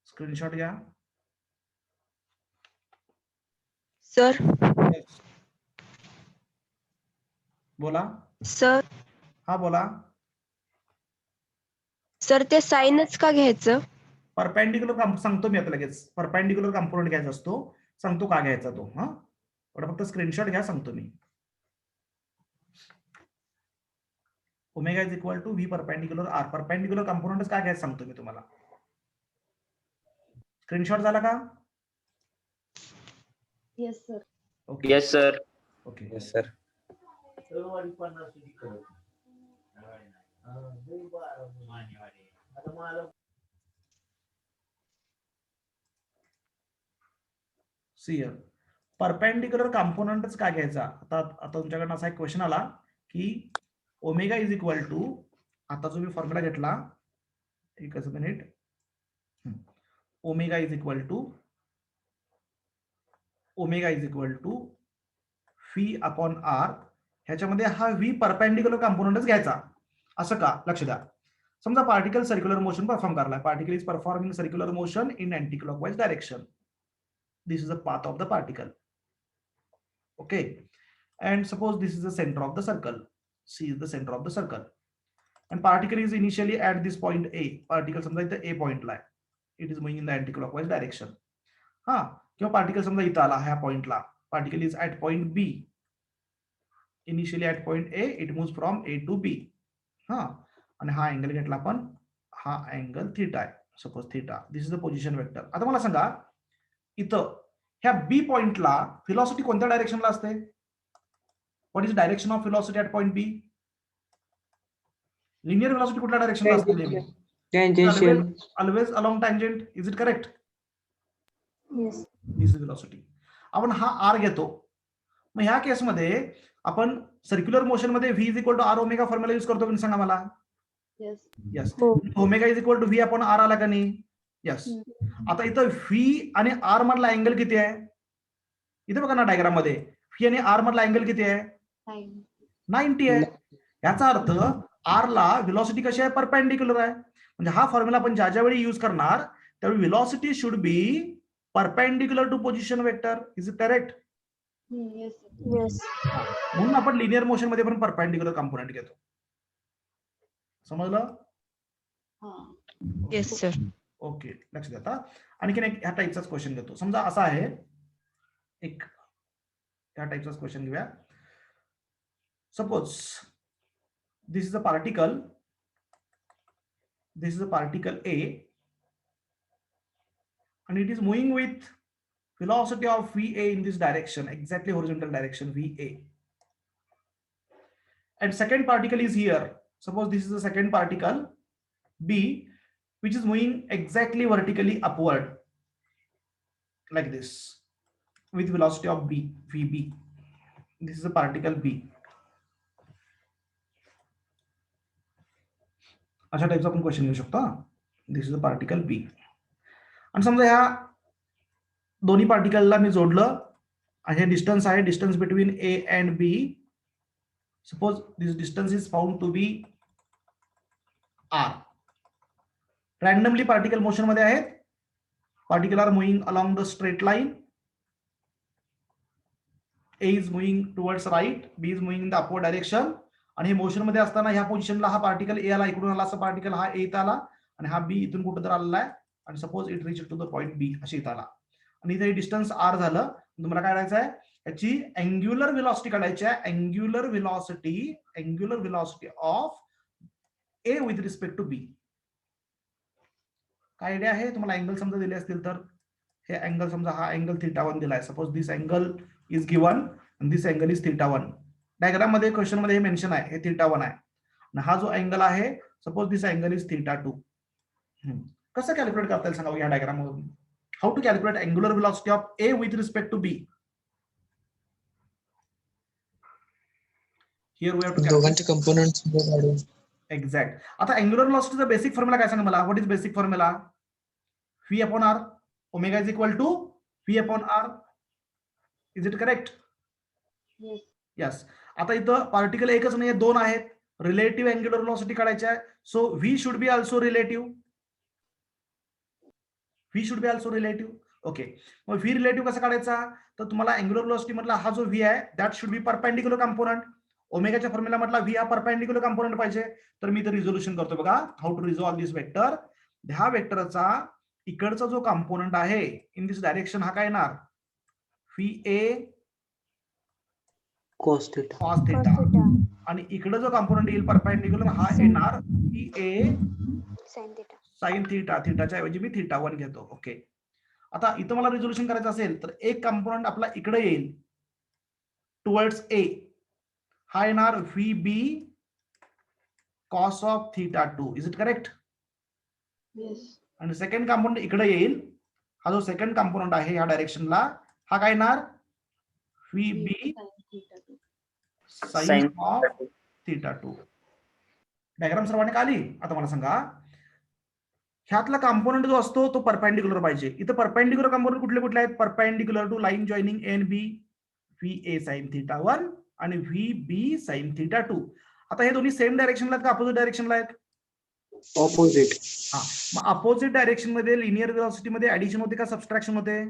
Screenshot घ्या. सर बोला. सर हा बोला. सर ते साईनच का घ्यायचं? परपेंडिक्युलर सांगतो मी आता लगेच, परपेंडिक्युलर कंपोनंट घ्यायचा असतो, सांगतो का घ्यायचा तो. हा, फक्त स्क्रीनशॉट घ्या, सांगतो मी. Omega is equal to v perpendicular r. Perpendicular कंपोनंटच काय घ्यायचं सांगतो मी तुम्हाला. स्क्रीनशॉट झाला का. Yes, sir. Okay, yes sir. Okay. Yes sir. See perpendicular कंपोनंटच काय घ्यायचा. आता तुमच्याकडनं असा एक क्वेश्चन आला की ओमेगा इज इक्वल टू, आता जो मी फॉर्म्युला घेतला, एकच minute, omega is equal to v upon r. ह्याच्यामध्ये हा v परपेंडिक्युलर कंपोनंटच घ्यायचा. असं का, लक्ष द्या. समजा पार्टिकल सर्क्युलर मोशन परफॉर्म करलाय, particle is performing circular motion in anti clockwise direction. This is the path of the particle. Okay, and suppose this is the center of the circle. C is the center of the circle, and particle is initially at this point A. Particle समजा इथे A point ला आहे. It is moving in the anti-clockwise direction. हा, किंवा particle समजा इथं आला ह्या point ला. Particle is at point B. Initially at point A, it moves from A to B. हा, आणि हा अँगल घेतला आपण, हा अँगल थीटा आहे, suppose theta. This is the position vector. आता मला सांगा, इथं ह्या बी पॉइंटला व्हेलॉसिटी कोणत्या डायरेक्शनला असते. What is direction of velocity at point B. Linear velocity कुठल्या डायरेक्शनला असते. Tangential. Always along tangent. Is it correct. Yes. This is velocity. आपण हा आर घेतो, मग ह्या केसमध्ये आपण सर्क्युलर मोशन मध्ये V is equal to R omega formula use करतो की सांगा मला. Yes. यस. हो. Omega is equal to V upon R आला का नाही. यस. आता इथं व्ही आणि आर मधला अँगल किती आहे. इथे बघा ना डायग्राम मध्ये व्ही आणि आर मधला अँगल किती आहे. 90 आहे. याचा अर्थ आर ला व्हेलॉसिटी कशी आहे, परपेंडिक्युलर आहे. म्हणजे हा फॉर्म्युला आपण ज्या वेळी युज करणार त्यावेळी velocity should be perpendicular to position vector. Is it correct. Yes. Yes. म्हणून आपण लिनियर मोशन मध्ये पण परपेंडिक्युलर कंपोनेंट घेतो. समजलं. Yes sir. ओके, लक्ष द्या. आता आणखीन एक ह्या टाईपचाच क्वेश्चन घेतो. समजा असा आहे एक ह्या टाईपचाच क्वेश्चन घेऊया. Suppose this is a particle, this is a particle A and it is moving with velocity of VA in this direction, exactly horizontal direction VA. And second particle is here. Suppose this is the second particle B which is moving exactly vertically upward like this with velocity of B, VB. This is a particle B. अशा टाईपचा आपण question घेऊ शकतो. दिस is a particle बी. आणि समजा ह्या दोन्ही पार्टिकलला मी जोडलं आणि हे डिस्टन्स आहे, distance between A and B. Suppose this distance is found to be R. Randomly particle motion मध्ये आहेत. Particle are moving along the straight line. A is moving towards right, B is moving in the upward direction. आणि हे motion मध्ये असताना ह्या पोझिशनला हा particle A आला, इकडून आला असा पार्टिकल हा ए आला आणि हा बी इथून कुठं तर आलेला आहे आणि suppose it reach to the point B अशी इथं आला. आणि इथे डिस्टन्स आर झालं. तुम्हाला काय करायचं आहे, याची अँग्युलर व्हेलॉसिटी काढायची आहे. Angular velocity of A with respect to B. काय आयडिया आहे तुम्हाला. अँगल समजा दिले असतील तर हे अँगल समजा हा अँगल θ1 दिलाय. Suppose this angle is given आणि दिस अँगल इज θ1. डायग्राम मध्ये क्वेश्चन मध्ये हे मेन्शन आहे, हे θ1 आहे. आणि हा जो अँगल आहे सपोज दिस अँगल इज θ2. कसं कॅल्क्युलेट करता येईल सांगा या डायग्राम मधून. How to calculate angular velocity of A with respect to B. Here we have to दोघांचे कंपोनेंट्स काढून. एक्झॅक्ट. आता अँग्युलर व्हेलॉसिटीचा बेसिक फॉर्म्युला काय सांगा मला. What is basic formula. V upon R. Omega is equal to V upon R. Is it correct. Yes. Yes. आता इथं particle एकच नाही, दोन आहेत. रिलेटिव्ह अँग्युलर व्हेलॉसिटी काढायची आहे. So V should B also relative. V should B also relative. Okay. मग V relative कसा काढायचा, तर तुम्हाला अँग्युलर व्हेलॉसिटी मधला हा जो व्ही आहे that should be perpendicular component. ओमेगाच्या फॉर्म्युला मधला व्ही हा परपेंडिक्युलर कंपोनंट पाहिजे. तर मी इथं रिझोल्युशन करतो बघा. How to resolve this vector. ह्या वेक्टरचा इकडचा जो कंपोनंट आहे इन दिस डायरेक्शन हा काय येणार, व्ही ए कॉस थीटा. Cos theta. आणि इकडे जो कंपोनंट येईल परपेंडिक्युलर हा येणार व्ही ए साइन थीटा. थीटाच्या ऐवजी मी θ1 घेतो. ओके. आता इथं मला रिझोल्युशन करायचं असेल तर एक कंपोनंट आपला इकडे येईल टुवर्ड्स ए. हा येणार V B cos of θ2. Is it correct. Yes. आणि सेकंड कंपोनंट इकडे येईल. हा जो सेकंड कंपोनंट आहे ह्या डायरेक्शनला हा काय येणार V B sine of θ2. Diagram सर्वांनी का आली. आता मला सांगा ह्यातला कंपोनंट जो असतो तो परपेंडिक्युलर पाहिजे. इथं परपेंडिक्युलर कंपोनंट कुठले कुठले आहेत. Perpendicular to line joining A and B V A sine θ1 आणि व्ही बी साइन θ2. आता हे दोन्ही सेम डायरेक्शनला आहेत का अपोजिट डायरेक्शनला आहेत. ऑपोजिट. हा. मग अपोजिट डायरेक्शन मध्ये लिनियर व्हेलॉसिटी मध्ये ऍडिशन होते का सबट्रॅक्शन होते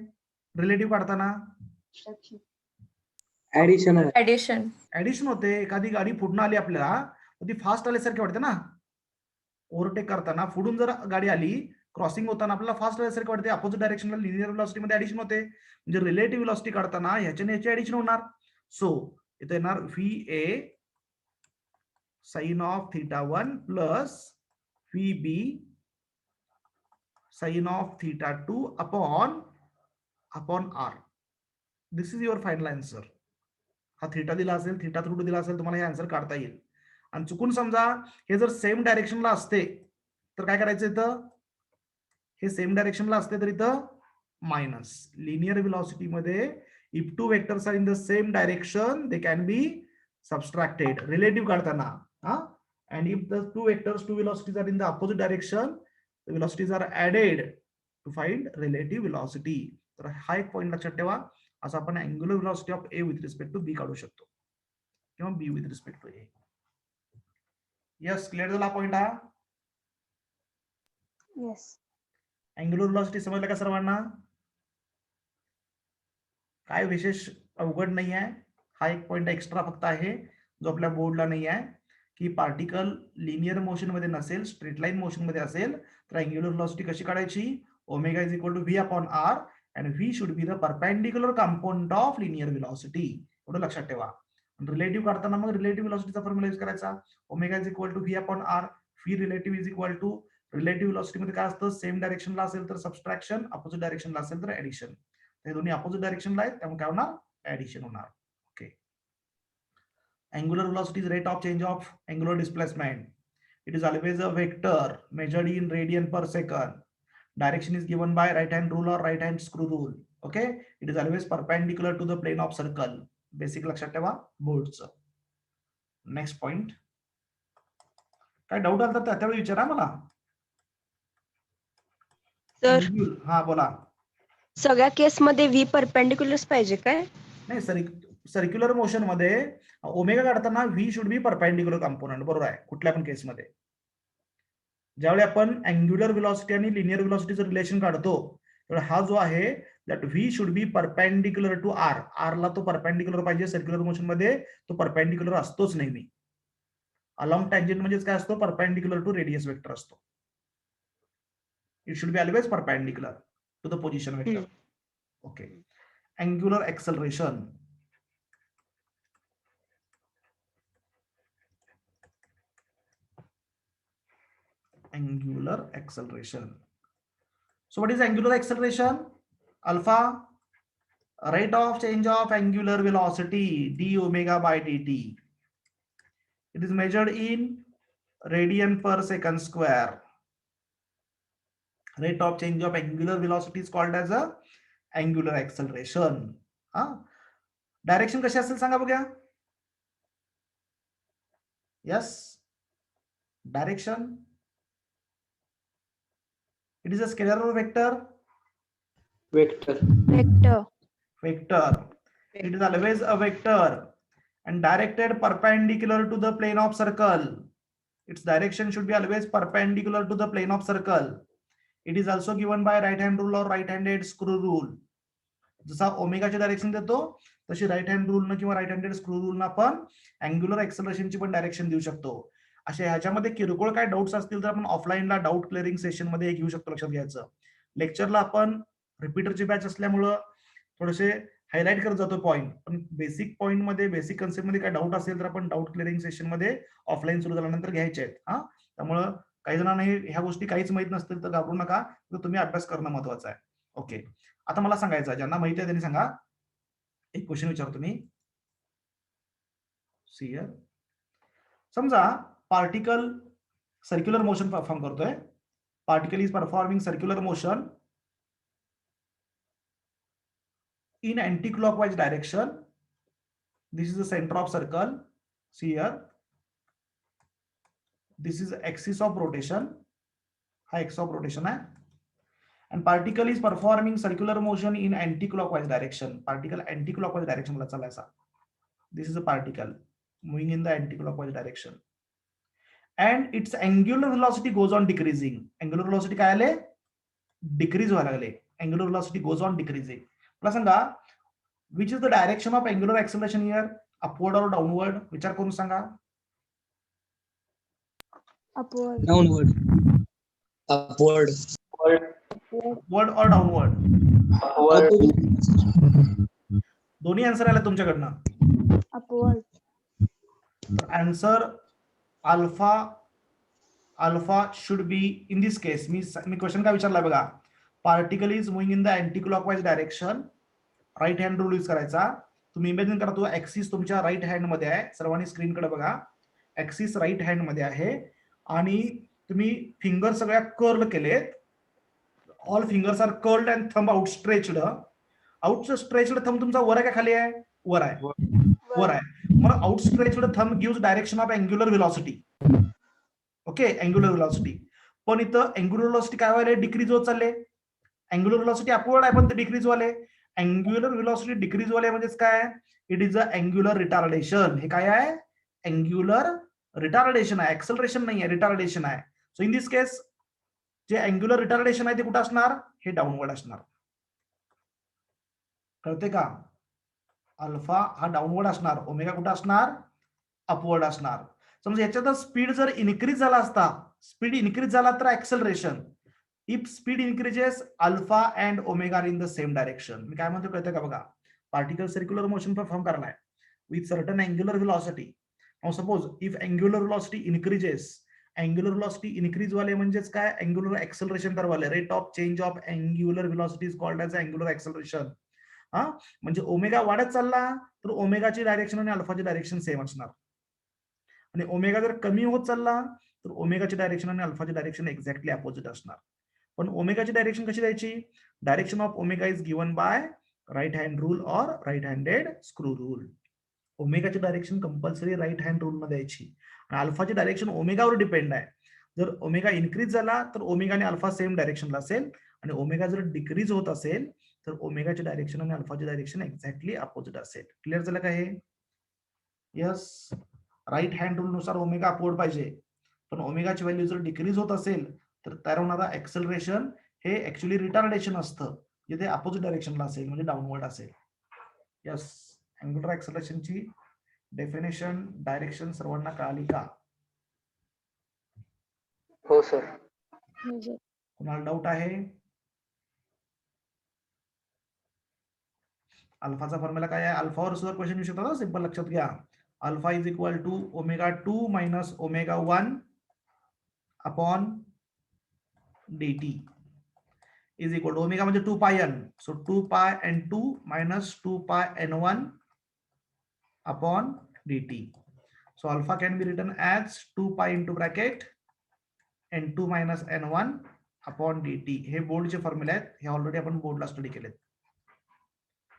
रिलेटिव्ह काढताना. Subtraction. ऍडिशन. Addition. ऍडिशन होते. एखादी गाडी पुढून आली आपल्याला तर ती फास्ट आल्यासारखी वाटते ना. ओव्हरटेक करताना पुढून जर गाडी आली क्रॉसिंग होताना आपल्याला फास्ट आल्यासारखी वाटते. अपोजिट डायरेक्शनला लिनियर व्हेलॉसिटी मध्ये ऍडिशन होते. म्हणजे रिलेटिव्ह व्हेलॉसिटी काढताना ह्याच्याने ह्याची ऍडिशन होणार. सो इथे येणार V A sine of θ1 plus V B sine of θ2 upon R. This is your final answer. हा थीटा दिला असेल, θ2 दिला असेल, तुम्हाला हे आन्सर काढता येईल. आणि चुकून समजा हे जर सेम डायरेक्शनला असते तर काय करायचं. इथं हे सेम डायरेक्शनला असते तर इथं मायनस. लिनियर व्हेलॉसिटी मध्ये if two vectors are in the same direction they can be subtracted relative काढताना. हा, and if the two vectors, two velocities are in the opposite direction, the velocities are added to find relative velocity. तर हा एक point लक्षात ठेवा. असं आपण angular velocity of A with respect to B काढू शकतो किंवा B with respect to A. Yes, clear झाला पॉइंट हा. Yes. अँग्युलर व्हेलॉसिटी समजलं का सर्वांना? काय विशेष अवघड नाही आहे. हा एक पॉइंट एक्स्ट्रा फक्त आहे जो आपल्या बोर्डला नाही आहे, की पार्टिकल लिनियर मोशन मध्ये नसेल, स्ट्रेट लाईन मोशन मध्ये असेल तर अँग्युलर व्हेलॉसिटी कशी काढायची? Omega is equal to V upon R and V should be the perpendicular component of linear velocity. एवढं लक्षात ठेवा. रिलेटिव्ह काढताना मग रिलेटिव्ह व्हेलॉसिटीचा फॉर्म्युला यूज करायचा. Omega is equal to V upon R. V relative is equal to relative velocity मध्ये काय असतं? सेम डायरेक्शनला असेल तर सबस्ट्रॅक्शन, अपोजिट डायरेक्शनला असेल तर ऍडिशन. हे दोन्ही अपोजिट डायरेक्शनला आहेत त्यामुळे काय होणार? ऍडिशन होणार. Okay. Angular velocity is rate of change of angular displacement. It is always a vector measured in radian per second. Direction is given by right hand rule or right hand screw rule. Okay. It is always perpendicular to the plane of circle. Basic लक्षात ठेवा बोर्डचं. Next point. काय doubt आला तर त्यावेळी विचारा मला. Sir हा बोला. सगळ्या केस मध्ये व्ही परपेंडिक्युलर पाहिजे काय? नाही, सर्क्युलर मोशन मध्ये ओमेगा काढताना V should be perpendicular component. बरोबर आहे कुठल्या पण केसमध्ये. ज्यावेळी आपण अँग्युलर व्हेलॉसिटी आणि लिनियर व्हेलॉसिटीचं रिलेशन काढतो त्यावेळी हा जो आहे that V should be perpendicular to R. आरला तो परपेंडिक्युलर पाहिजे. सर्क्युलर मोशन मध्ये तो परपेंडिक्युलर असतोच नेहमी. अलॉंग टँजेंट म्हणजेच काय असतो? परपेंडिक्युलर टू रेडियस वेक्टर असतो. It should be always perpendicular to the position vector. Okay. Angular acceleration. Angular acceleration. So what is angular acceleration? Alpha, rate of change of angular velocity d omega by dt. It is measured in radian per second square. Rate of change of angular velocity is called as a angular acceleration. हा, direction कशी असेल सांगा बघा. Yes, direction. It is a scalar or vector? Vector. Vector. Vector. It is always a vector and directed perpendicular to the plane of circle. Its direction should be always perpendicular to the plane of circle. It is also given by right hand rule or right handed screw rule. जसा ओमेगाची direction देतो तशी right hand rule किंवा right handed screw rule आपण angular एक्सेलरेशनची पण direction देऊ शकतो. अशा ह्याच्यामध्ये किरकोळ काय डाऊट्स असतील तर आपण ऑफलाईनला डाऊट क्लिअरिंग सेशन मध्ये घेऊ शकतो. लक्षात घ्यायचं. लेक्चरला आपण रिपीटरची बॅच असल्यामुळं थोडेसे हायलाइट करत जातो पॉईंट, पण बेसिक पॉईंट मध्ये बेसिक कन्सेप्ट मध्ये काय डाऊट असेल तर आपण डाऊट क्लिअरिंग सेशन मध्ये ऑफलाईन सुरू झाल्यानंतर घ्यायचे आहेत. हा, त्यामुळं काही जणांना ह्या गोष्टी काहीच माहित नसतील तर घाबरू नका. तर तुम्ही अभ्यास करणं महत्वाचं आहे. ओके. आता मला सांगायचं, ज्यांना माहिती आहे त्यांनी सांगा. एक क्वेश्चन विचारतो मी. समजा पार्टिकल सर्क्युलर मोशन परफॉर्म करतोय. Particle is performing circular motion in anti-clockwise direction. This is the center of circle. See here. This is axis of rotation. हा axis of rotation आहे. And particle is performing circular motion in anti-clockwise direction. Particle anti-clockwise direction ला चालायचा. This is a particle moving in the anti-clockwise direction. And its angular velocity goes on decreasing. Angular velocity काय आले? Decrease व्हायला लागले. Angular velocity goes on decreasing. मला सांगा, which is the direction of angular acceleration here? Upward or downward? विचार करून सांगा. Upward. Downward. Upward. Upward or downward? दोन्ही आन्सर आले तुमच्याकडनं. Upward. Answer alpha should be in this case. मी question काय विचारलाय बघा. Particle is moving in the anti clockwise direction. Right hand rule use करायचा. तुम्ही इमॅजिन करा तो ऍक्सिस तुमच्या राईट हँड मध्ये आहे. सर्वांनी स्क्रीनकडे बघा. ऍक्सिस राईट हँड मध्ये आहे आणि तुम्ही फिंगर सगळ्या कर्ल केलेत. All fingers are curled and thumb outstretched. Outstretched thumb तुमचा वर आहे का खाली आहे? वर आहे. वर आहे. मग outstretched thumb gives direction of angular velocity. Okay, angular velocity. पण इथं अँग्युलर व्हेलॉसिटी काय व्हायला? डिक्रीज होत चालले. अँग्युलर व्हेलॉसिटी अपवर्ड आहे पण ते डिक्रीज वाले. अँग्युलर व्हेलॉसिटी डिक्रीज वाले म्हणजे काय? It is a angular retardation. हे काय आहे? अँग्युलर रिटार्डेशन आहे, एक्सेलरेशन नाही आहे, रिटार्डेशन आहे. सो इन दिस केस जे अँग्युलर रिटार्डेशन आहे ते कुठं असणार? हे डाऊनवर्ड असणार. कळते का? अल्फा हा डाऊनवर्ड असणार, ओमेगा कुठं असणार? अपवर्ड असणार. समजा याच्यात स्पीड जर इन्क्रीज झाला असता, स्पीड इन्क्रीज झाला तर acceleration. If speed increases alpha and omega in the same direction. मी काय म्हणतो कळतं का बघा? पार्टिकल सर्क्युलर मोशन परफॉर्म करणार with certain angular velocity. Now suppose if angular velocity increases, angular velocity increase वाले म्हणजेच काय? अँग्युलर एक्सेलरेशन करवाले. Rate of change of angular velocity is called as angular acceleration. हा म्हणजे ओमेगा वाढत चालला तर ओमेगाची डायरेक्शन आणि अल्फाची डायरेक्शन सेम असणार. आणि ओमेगा जर कमी होत चालला तर ओमेगाची डायरेक्शन आणि अल्फाची डायरेक्शन एक्झॅक्टली अपोजिट असणार. पण ओमेगाची डायरेक्शन कशी द्यायची? Direction of omega is given by right hand rule or right handed screw rule. ओमेगाची direction compulsory right hand rule मध्ये द्यायची. आणि अल्फाची डायरेक्शन ओमेगावर डिपेंड आहे. जर ओमेगा इन्क्रीज झाला तर ओमेगा आणि अल्फा सेम डायरेक्शनला असेल, आणि ओमेगा जर डिक्रीज होत असेल तर ओमेगाची डायरेक्शन आणि अल्फाची डायरेक्शन एक्झॅक्टली अपोजिट असेल. क्लिअर झालं का हे? यस. राईट हँड रूल नुसार ओमेगा अपवर्ड पाहिजे, पण ओमेगाची व्हॅल्यू जर डिक्रीज होत असेल तर तयार होणारा एक्सेलरेशन हे ऍक्च्युअली रिटार्डेशन असतं, जे ते अपोजिट डायरेक्शनला असेल म्हणजे डाऊनवर्ड असेल. यस. अँग्युलर एक्सेलरेशनची डेफिनेशन, डायरेक्शन सर्वांना कळाली का? हो सर. कुणाला डाऊट आहे? अल्फाचा फॉर्म्युला काय आहे? अल्फावर सुद्धा क्वेश्चन येऊ शकतात, सिंपल लक्षात घ्या. Alpha is equal to omega 2 minus omega 1 upon dt is equal to omega म्हणजे 2 पाय n. सो 2 पाय n2 मायनस 2 पाय n1 upon dt. So alpha can be written as 2 pi into bracket n2 minus n1 upon dt. हे बोर्डचे फॉर्म्युले आहेत, हे already आपण बोर्डला study केलेत.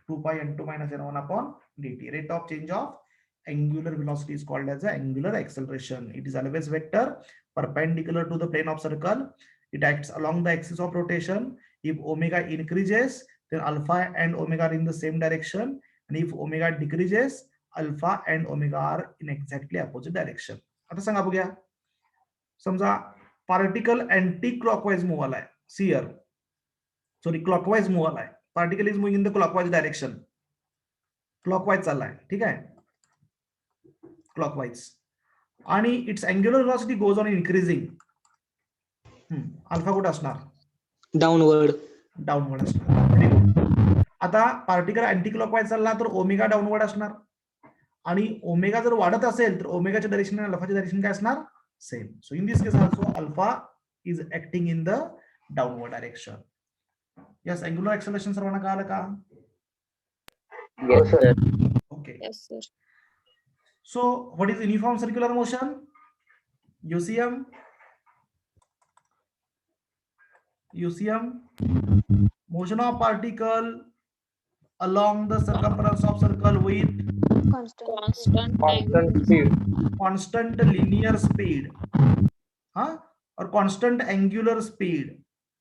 2 pi n2 minus n1 upon dt. Rate of change of angular velocity is called as the angular acceleration. It is always vector perpendicular to the plane of circle. It acts along the axis of rotation. If omega increases, then alpha and omega are in the same direction, and if omega decreases, alpha and omega are in exactly opposite direction. आता सांगा बघूया, समजा particle anti clockwise move आलाय, share sorry clockwise move आलाय. Particle is moving in the clockwise direction, clockwise चाललाय, ठीक आहे, clockwise, आणि it's angular velocity goes on increasing. Alpha कुठे असणार? डाऊनवर्ड. डाऊनवर्ड असणार. आता पार्टिकल अँटी क्लॉकवाइज चालला तर ओमेगा डाऊनवर्ड असणार, आणि ओमेगा जर वाढत असेल तर ओमेगाच्या डायरेक्शन आणि अल्फाच्या डायरेक्शन काय असणार? Same. So in this case also alpha is acting in the downward direction. Yes. Angular acceleration सर्वांना कळालं का? Yes, sir. Okay. Yes, sir. So what is uniform circular motion? UCM. Motion of particle along the circumference of circle with Constant speed. constant linear speed, or constant angular speed,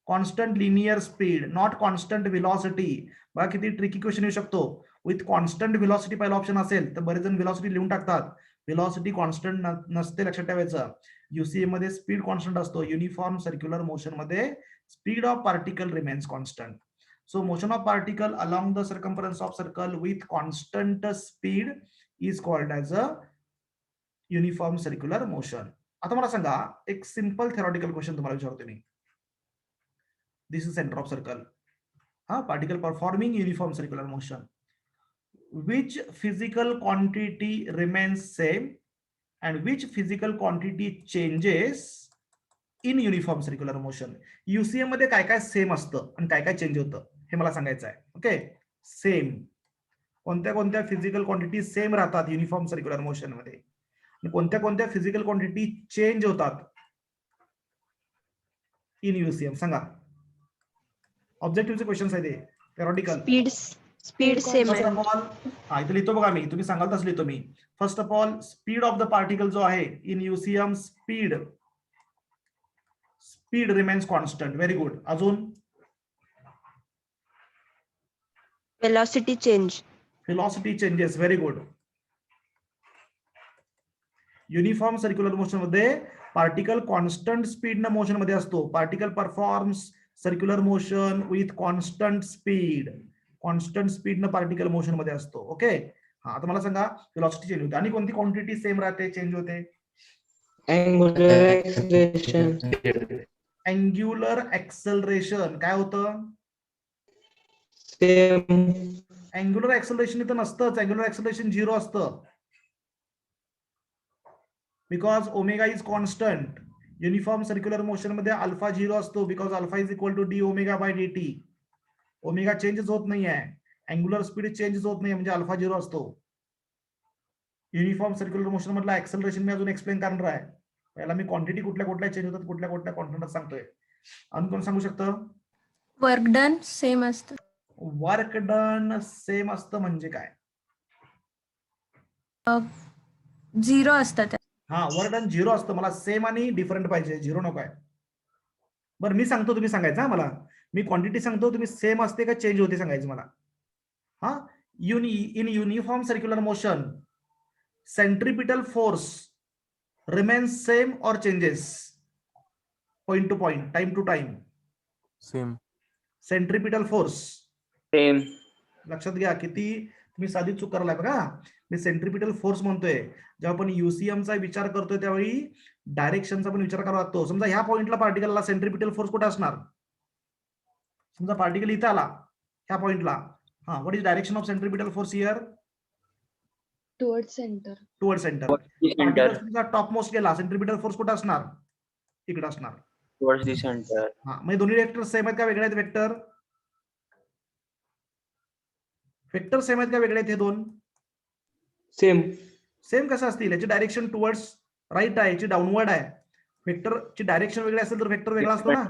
constant linear speed, not constant velocity. बघा किती tricky question येऊ शकतो. With constant velocity पहिला option असेल तर बरेच जण velocity लिहून टाकतात. व्हेलॉसिटी कॉन्स्टंट नसते, लक्षात ठेवायचं. UCM मध्ये स्पीड कॉन्स्टंट असतो, युनिफॉर्म सर्क्युलर मोशन मध्ये speed of particle remains constant. So motion of particle along the circumference of circle with constant speed is called as a uniform circular motion. आता मला सांगा, एक सिंपल थेरॉटिकल क्वेश्चन तुम्हाला विचारतो मी. This is centre of circle, particle performing uniform circular motion. Which physical quantity remains same and which physical quantity changes in uniform circular motion? UCM मध्ये काय काय सेम असतं आणि काय काय चेंज होतं हे मला सांगायचं आहे. ओके. सेम कोणत्या कोणत्या फिजिकल क्वांटिटी सेम राहतात युनिफॉर्म सर्क्युलर मोशन मध्ये, आणि कोणत्या कोणत्या फिजिकल क्वांटिटी चेंज होतात इन UCM? सांगा. ऑब्जेक्टिव्हचे क्वेश्चन्स आहेत, थेरॉटिकल. स्पीड सेम फर्स्ट आहे. ऑफ ऑल हा इथे लिहितो बघा मी, तुम्ही सांगाल तसं लिहितो मी. First of all speed of the particle जो आहे in UCM speed remains constant. Very good. अजून velocity change. velocity changes. Very good. Uniform circular motion मध्ये पार्टिकल कॉन्स्टंट स्पीड न मोशन मध्ये असतो. Particle performs circular motion with constant speed. Constant speed न particle motion मध्ये असतो. Okay. हा आता मला सांगा व्हेलॉसिटी चेंज होते आणि कोणती क्वांटिटी सेम राहते चेंज होते? Angular acceleration. अँग्युलर ऍक्सलरेशन काय होतं? सेम. अँग्युलर ऍक्सलरेशन इथं नसतंच. अँग्युलर ऍक्सलरेशन 0 असतं. Because omega is constant. Uniform circular motion मध्ये अल्फा 0 असतो because alpha is equal to D omega by D T. Omega changes होत नाहीये. अँग्युलर स्पीड चेंजेस होत नाही म्हणजे अल्फा 0 असतो. युनिफॉर्म सर्क्युलर मोशन मधला ऍक्सलरेशन मी अजून एक्सप्लेन करणार आहे. पहिला मी क्वांटिटी कुठल्या कुठल्या चेंज होतात कुठल्या कुठल्या कॉन्स्टंट सांगतोय. अजून कोण सांगू शकतं? वर्क डन सेम असतं. वर्क डन सेम असतं म्हणजे काय? 0 असतं त्यात. हा वर्क डन 0 असतं. मला सेम आणि डिफरंट पाहिजे, 0 नको आहे. बरं मी सांगतो तुम्ही सांगायचं. हा मला मी क्वांटिटी सांगतो तुम्ही सेम असते का चेंज होते सांगायचं मला. हा in uniform circular motion centripetal force remains same or changes point to point time to time? Same. Centripetal force same. लक्षात घ्या किती तुम्ही साधी चूक करायला बघा. मी सेंट्रिपिटल फोर्स म्हणतोय. जेव्हा आपण युसीएमचा विचार करतोय त्यावेळी डायरेक्शनचा पण विचार करावा लागतो. समजा ह्या पॉइंटला पार्टिकलला सेंट्रिपिटल फोर्स कुठे असणार? समजा पार्टिकल इथं आला ह्या पॉइंटला. हा what is direction of centripetal force here? Toward centre. Toward centre. Centre. तुमचा टॉप मोस्ट गेला सेंट्रिपिटल फोर्स कुठे असणार? इकडे असणार. Towards the centre. हा म्हणजे दोन्ही वेक्टर सेम आहेत का वेगळे आहेत? वेक्टर सेम आहेत का वेगळे आहेत? हे दोन सेम. सेम कसं असतील? याची डायरेक्शन टुवर्ड्स राईट आहे, याची डाऊनवर्ड आहे. वेक्टरची डायरेक्शन वेगळी असेल तर वेक्टर वेगळा असतो ना.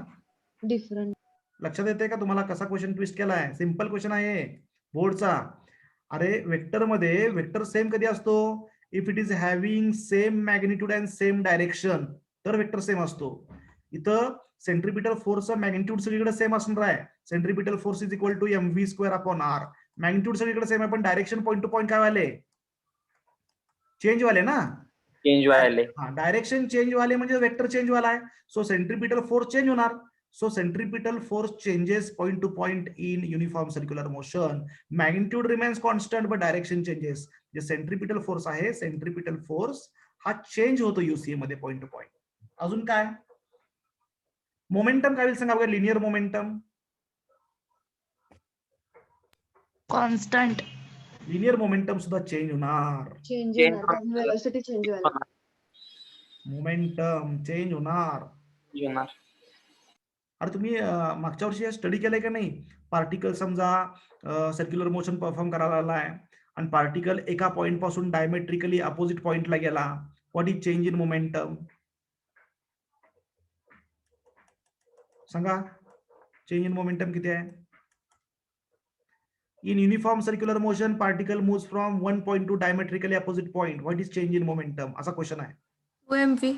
डिफरंट. लक्षात येते का तुम्हाला कसा क्वेश्चन ट्विस्ट केलाय? सिंपल क्वेश्चन आहे बोर्डचा. अरे वेक्टर मध्ये वेक्टर सेम कधी असतो? If it is having same magnitude and same direction तर वेक्टर सेम असतो. इथं सेंट्रिपिटल फोर्सचा मॅग्निट्यूड सगळीकडे सेम असणार आहे. Centripetal force is equal to mv square upon R. Magnitude सगळीकडे सेम आहे पण डायरेक्शन पॉइंट टू पॉइंट काय वाले? चेंज वाले ना. चेंज व्हायले. हा डायरेक्शन चेंज वाले म्हणजे वेक्टर चेंज वाला आहे. सो सेंट्रिपिटल फोर्स चेंज होणार. So centripetal force changes point to point in uniform circular motion. Magnitude remains constant but direction changes. जे सेंट्रिपिटल फोर्स आहे सेंट्रिपिटल फोर्स हा चेंज होतो युसीए मध्ये पॉइंट टू पॉइंट. अजून काय? मोमेंटम काय होईल सांगा बघा? Linear momentum constant. Linear momentum सुद्धा चेंज होणार. चेंज होणार. वेलोसिटी चेंज व्हायला. मोमेंटम चेंज होणार. अरे तुम्ही मागच्या वर्षी स्टडी केलंय का नाही? पार्टिकल समजा सर्क्युलर मोशन परफॉर्म करायला आलाय आणि पार्टिकल एका पॉइंट पासून डायमेट्रिकली अपोजिट पॉइंटला गेला. What is change in momentum? सांगा चेंज इन मोमेंटम किती आहे? In uniform circular motion, particle moves from one point to diametrically opposite point. What is change in momentum? असा क्वेश्चन आहे. 2mv.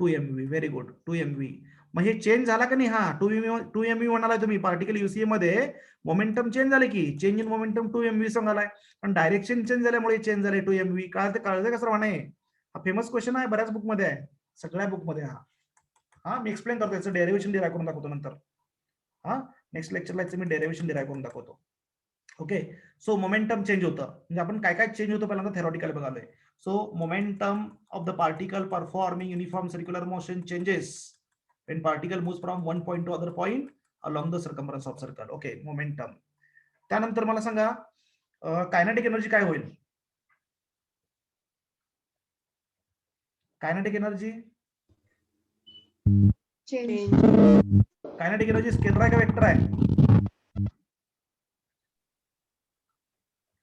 2mv. Very good. 2mv. मग हे change झाला का नाही? हा 2mv म्हणालाय तुम्ही. पार्टिकल युसीए मध्ये मोमेंटम चेंज झाले की चेंज इन मोमेंटम 2mv सांगालाय. पण डायरेक्शन चेंज झाल्यामुळे चेंज झाले 2mv. कळते कसं म्हणे? हा फेमस क्वेश्चन आहे, बऱ्याच बुक मध्ये आहे, सगळ्या बुक मध्ये. हा मी एक्सप्लेन करतो, याचं डेरिव्हेशन डिराइव्ह करून दाखवतो नंतर. हा नेक्स्ट लेक्चरला याचं मी डेरिव्हेशन डिराइव्ह करून दाखवतो. ओके. सो मोमेंटम चेंज होतं म्हणजे आपण काय काय चेंज होतं पहिल्यांदा थेरॉटिकल बघालोय. So momentum of the particle performing uniform circular motion changes when particle moves from one point to other point along the circumference of circle. Okay momentum. त्यानंतर मला सांगा कायनेटिक एनर्जी काय होईल? Kinetic energy change. Kinetic energy scalar आहे का vector आहे?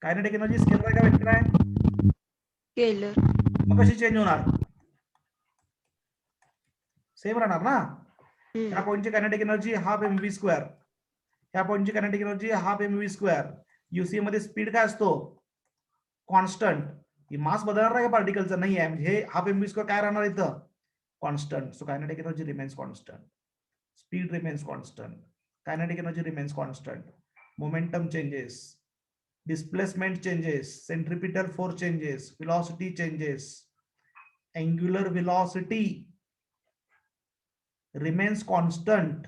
Kinetic energy scalar आहे का वेक्टर आहे? स्केलर. मग कशी चेंज होणार? सेम राहणार ना. ह्या पॉइंटची kinetic energy half mv square, ह्या पॉइंटची kinetic energy half mv square. UCM मध्ये स्पीड काय असतो? कॉन्स्टंट. मास बदलणार आहे का पार्टिकलचा? नाही आहे. म्हणजे हे हाफ एमव्ही स्क्वेअर काय राहणार इथं? Constant. So kinetic energy remains constant, speed remains constant, kinetic energy remains constant, momentum changes, displacement changes, centripetal force changes, velocity changes, angular velocity remains constant.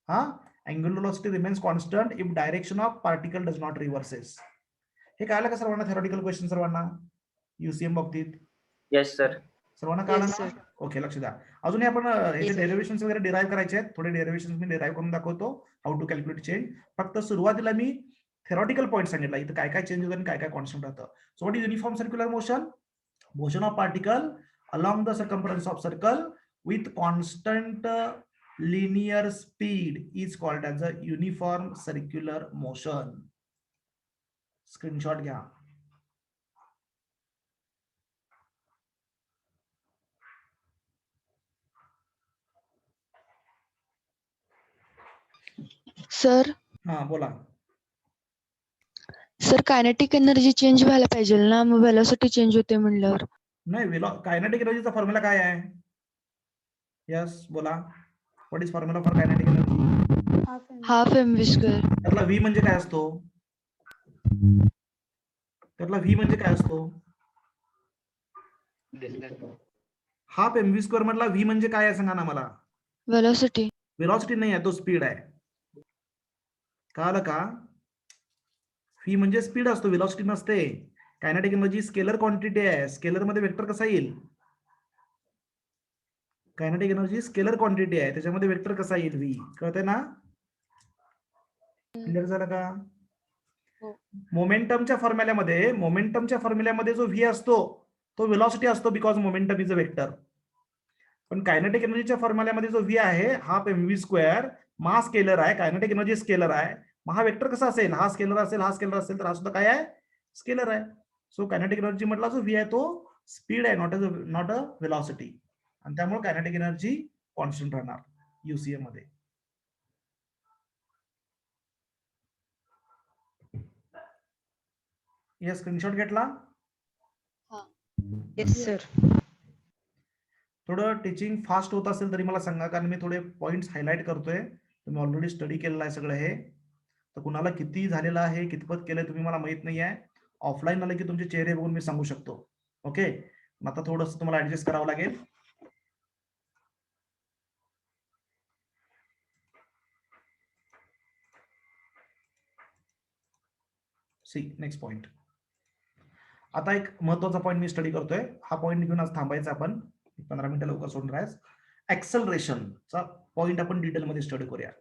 Angular velocity remains constant if direction of particle does not reverses. हे कळलं का सर्वांना? theoretical question सर्वांना UCM बाबतीत? Yes, sir. सर्वांना कळलं Yes, ना? sir. Okay, लक्ष द्या. अजून आपण याचे Yes, sir. डेरिव्हेशन्स वगैरे डिराईव्ह करायचे आहेत. थोडे डेरिव्हेशन्स मी डिराईव्ह करून दाखवतो. How to calculate change. फक्त सुरुवातीला मी थेरॉटिकल पॉईंट सांगितला, इथं काय काय चेंज होतं आणि काय काय कॉन्स्टंट राहतं. So what is uniform circular motion? Motion of particle along the circumference of circle with constant linear speed is called as a uniform circular motion. Screenshot घ्या. सर हा बोला. सर कायनेटिक एनर्जी चेंज व्हायला पाहिजे ना, मग velocity change होते म्हणल्यावर. नाही, कायनेटिक एनर्जीचा फॉर्म्युला काय आहे? यस बोला. What is formula for kinetic energy? Half MV square. त्यातला व्ही म्हणजे काय असतो? त्यातला व्ही म्हणजे काय असतो? हाफ एमव्ही स्क्वेअर मधला व्ही म्हणजे काय आहे सांगा ना मला. वेलोसिटी. वेलॉसिटी नाही आहे, तो स्पीड आहे. कळलं का? व्ही म्हणजे स्पीड असतो, वेलॉसिटी नसते. कायनेटिक एनर्जी स्केलर क्वांटिटी आहे. स्केलर मध्ये वेक्टर कसा येईल? कायनेटिक एनर्जी स्केलर क्वांटिटी आहे, त्याच्यामध्ये वेक्टर कसा येईल? व्ही. कळतंय ना? क्लिअर झालं का? मोमेंटमच्या फॉर्म्युल्यामध्ये जो व्ही असतो तो वेलॉसिटी असतो, because momentum is a vector. पण कायनेटिक एनर्जीच्या फॉर्म्युल्यामध्ये जो व्ही आहे, हाफ एमव्ही स्क्वेअर, मास स्केलर आहे, कायनेटिक एनर्जी स्केलर आहे. मग हा वेक्टर कसा असेल? हा स्केलर असेल, हा स्केलर असेल, तर हा सुद्धा काय आहे? स्केलर आहे. सो कायनेटिक एनर्जी म्हटला जो व्ही आहे तो स्पीड आहे, नॉट अ वेलॉसिटी. आणि त्यामुळे कायनेटिक एनर्जी कॉन्स्टंट राहणार युसीएम मध्ये. या स्क्रीनशॉट घेतला? Yes sir. थोडं टीचिंग फास्ट होत असेल तरी मला सांगा, कारण मी थोडे पॉइंट्स हायलाइट करतोय. तुम्ही ऑलरेडी स्टडी केलेलं आहे सगळं हे. तर कुणाला किती झालेलं आहे, कितपत केलंय तुम्ही मला माहित नाही आहे. ऑफलाईन आलं की तुमचे चेहरे बघून मी सांगू शकतो. ओके, आता थोडंसं तुम्हाला ऍडजस्ट करावं लागेल. See next point. आता एक महत्वाचा पॉइंट मी स्टडी करतोय. हा पॉइंट घेऊन आज थांबायचा आपण. 15 मिनिटं लवकर सोडून राहायचं. ऍक्सलरेशनचा पॉइंट आपण डिटेलमध्ये स्टडी करूया.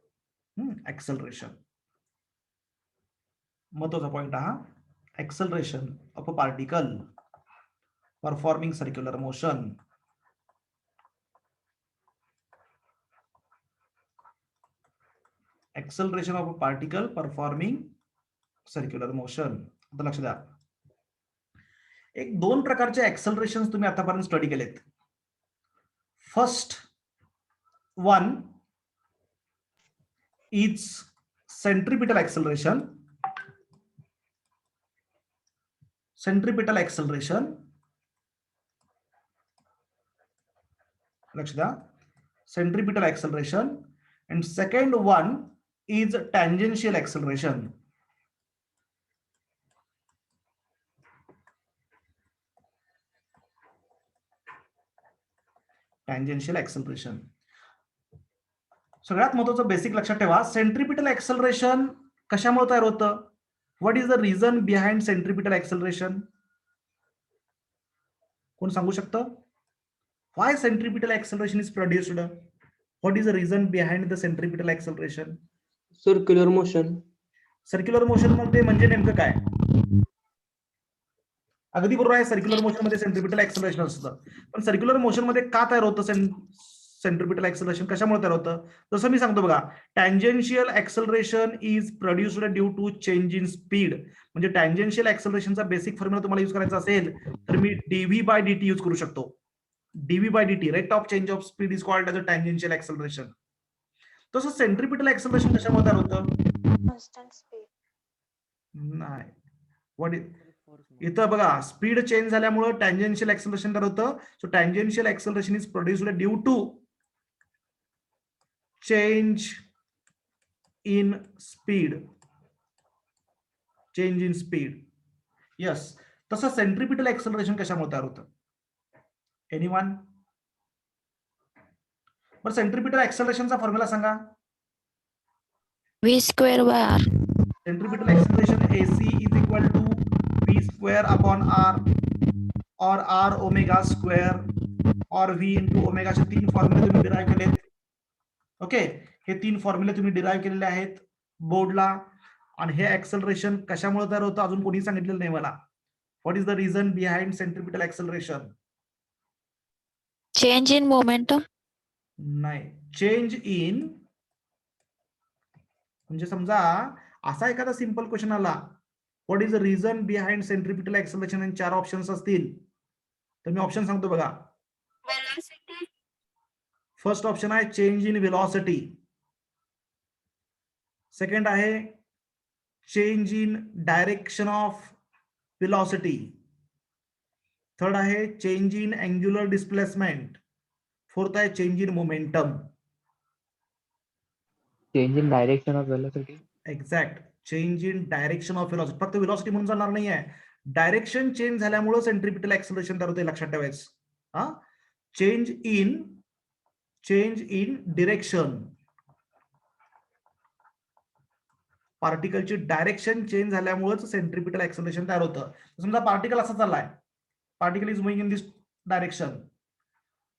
ऍक्सलरेशन महत्वाचा पॉइंट हा. Acceleration of a particle performing circular motion. Acceleration of a particle performing circular motion. आता लक्ष द्या. एक 2 प्रकारचे ऍक्सलरेशन तुम्ही आतापर्यंत स्टडी केलेत. First one is centripetal acceleration. Centripetal acceleration, लक्ष द्या. Centripetal acceleration. and second one is tangential acceleration. Tangential acceleration. सगळ्यात महत्त्वाचं बेसिक लक्षात ठेवा. सेंट्रिपिटल ऍक्सलरेशन कशामुळे तयार होतं? What is the reason behind centripetal acceleration? कोण सांगू शकतं? Why centripetal acceleration is produced? What is the reason behind the centripetal acceleration? Circular motion. Circular motion मध्ये म्हणजे नेमकं काय? अगदी बरोबर आहे. सर्क्युलर मोशन मध्ये सेंट्रिपिटल ऍक्सलरेशन असतं. पण सर्क्युलर मोशन मध्ये का तयार होतं सेंट्रिपिटल ऍक्सलरेशन? कशामुळे तयार होतं? जसं मी सांगतो बघा. Tangential acceleration is produced due to change in speed. म्हणजे टँजेन्शियल ऍक्सलरेशनचा बेसिक फॉर्म्युला तुम्हाला यूज करायचा असेल तर मी dv/dt यूज करू शकतो. dv/dt, rate of change of speed is called as a tangential acceleration. तसं सेंट्रिपिटल ऍक्सलरेशन कशामुळे तयार होतं? Constant speed. नाही. व्हॉट इथं बघा स्पीड चेंज झाल्यामुळं टँजेन्शियल ऍक्सलरेशन तयार होतं. So tangential acceleration is produced due to change in speed. Change in speed. Yes. तसं सेंट्रिपिटल ऍक्सलरेशन कशामुळे तयार होतं? एनीवन? बरं सेंट्रिपिटल ऍक्सलरेशनचा फॉर्म्युला सांगा. v²/r. Centripetal acceleration AC is equal to v square upon r or r omega square or v into omega. असे 3 फॉर्म्युले तुम्ही derive केलेत. Okay, हे 3 फॉर्म्युले तुम्ही डिराइव्ह केलेले आहेत बोर्डला. आणि हे ऍक्सलरेशन कशामुळे तयार होतं अजून कोणी सांगितलेलं नाही मला. What is the reason behind centripetal acceleration? Change in momentum. नाही, चेंज इन म्हणजे समजा असा एखादा सिंपल क्वेश्चन आला, what is the reason behind centripetal acceleration, आणि 4 ऑप्शन्स असतील तर मी ऑप्शन सांगतो बघा. फर्स्ट ऑप्शन आहे चेंज इन व्हेलॉसिटी. सेकंड आहे change in direction of velocity. Third आहे change in angular displacement. Fourth आहे change in momentum. Change in direction of velocity. Exact, change in direction of velocity. फक्त velocity म्हणून चालणार नाहीये, direction change झाल्यामुळे centripetal acceleration तयार होते, लक्षात ठेवायचं. हा, चेंज इन डिरेक्शन. पार्टिकलची डायरेक्शन चेंज झाल्यामुळेच सेंट्रिपिटल ऍक्सलरेशन तयार होतं. समजा पार्टिकल असा चाललाय, particle is moving in this direction,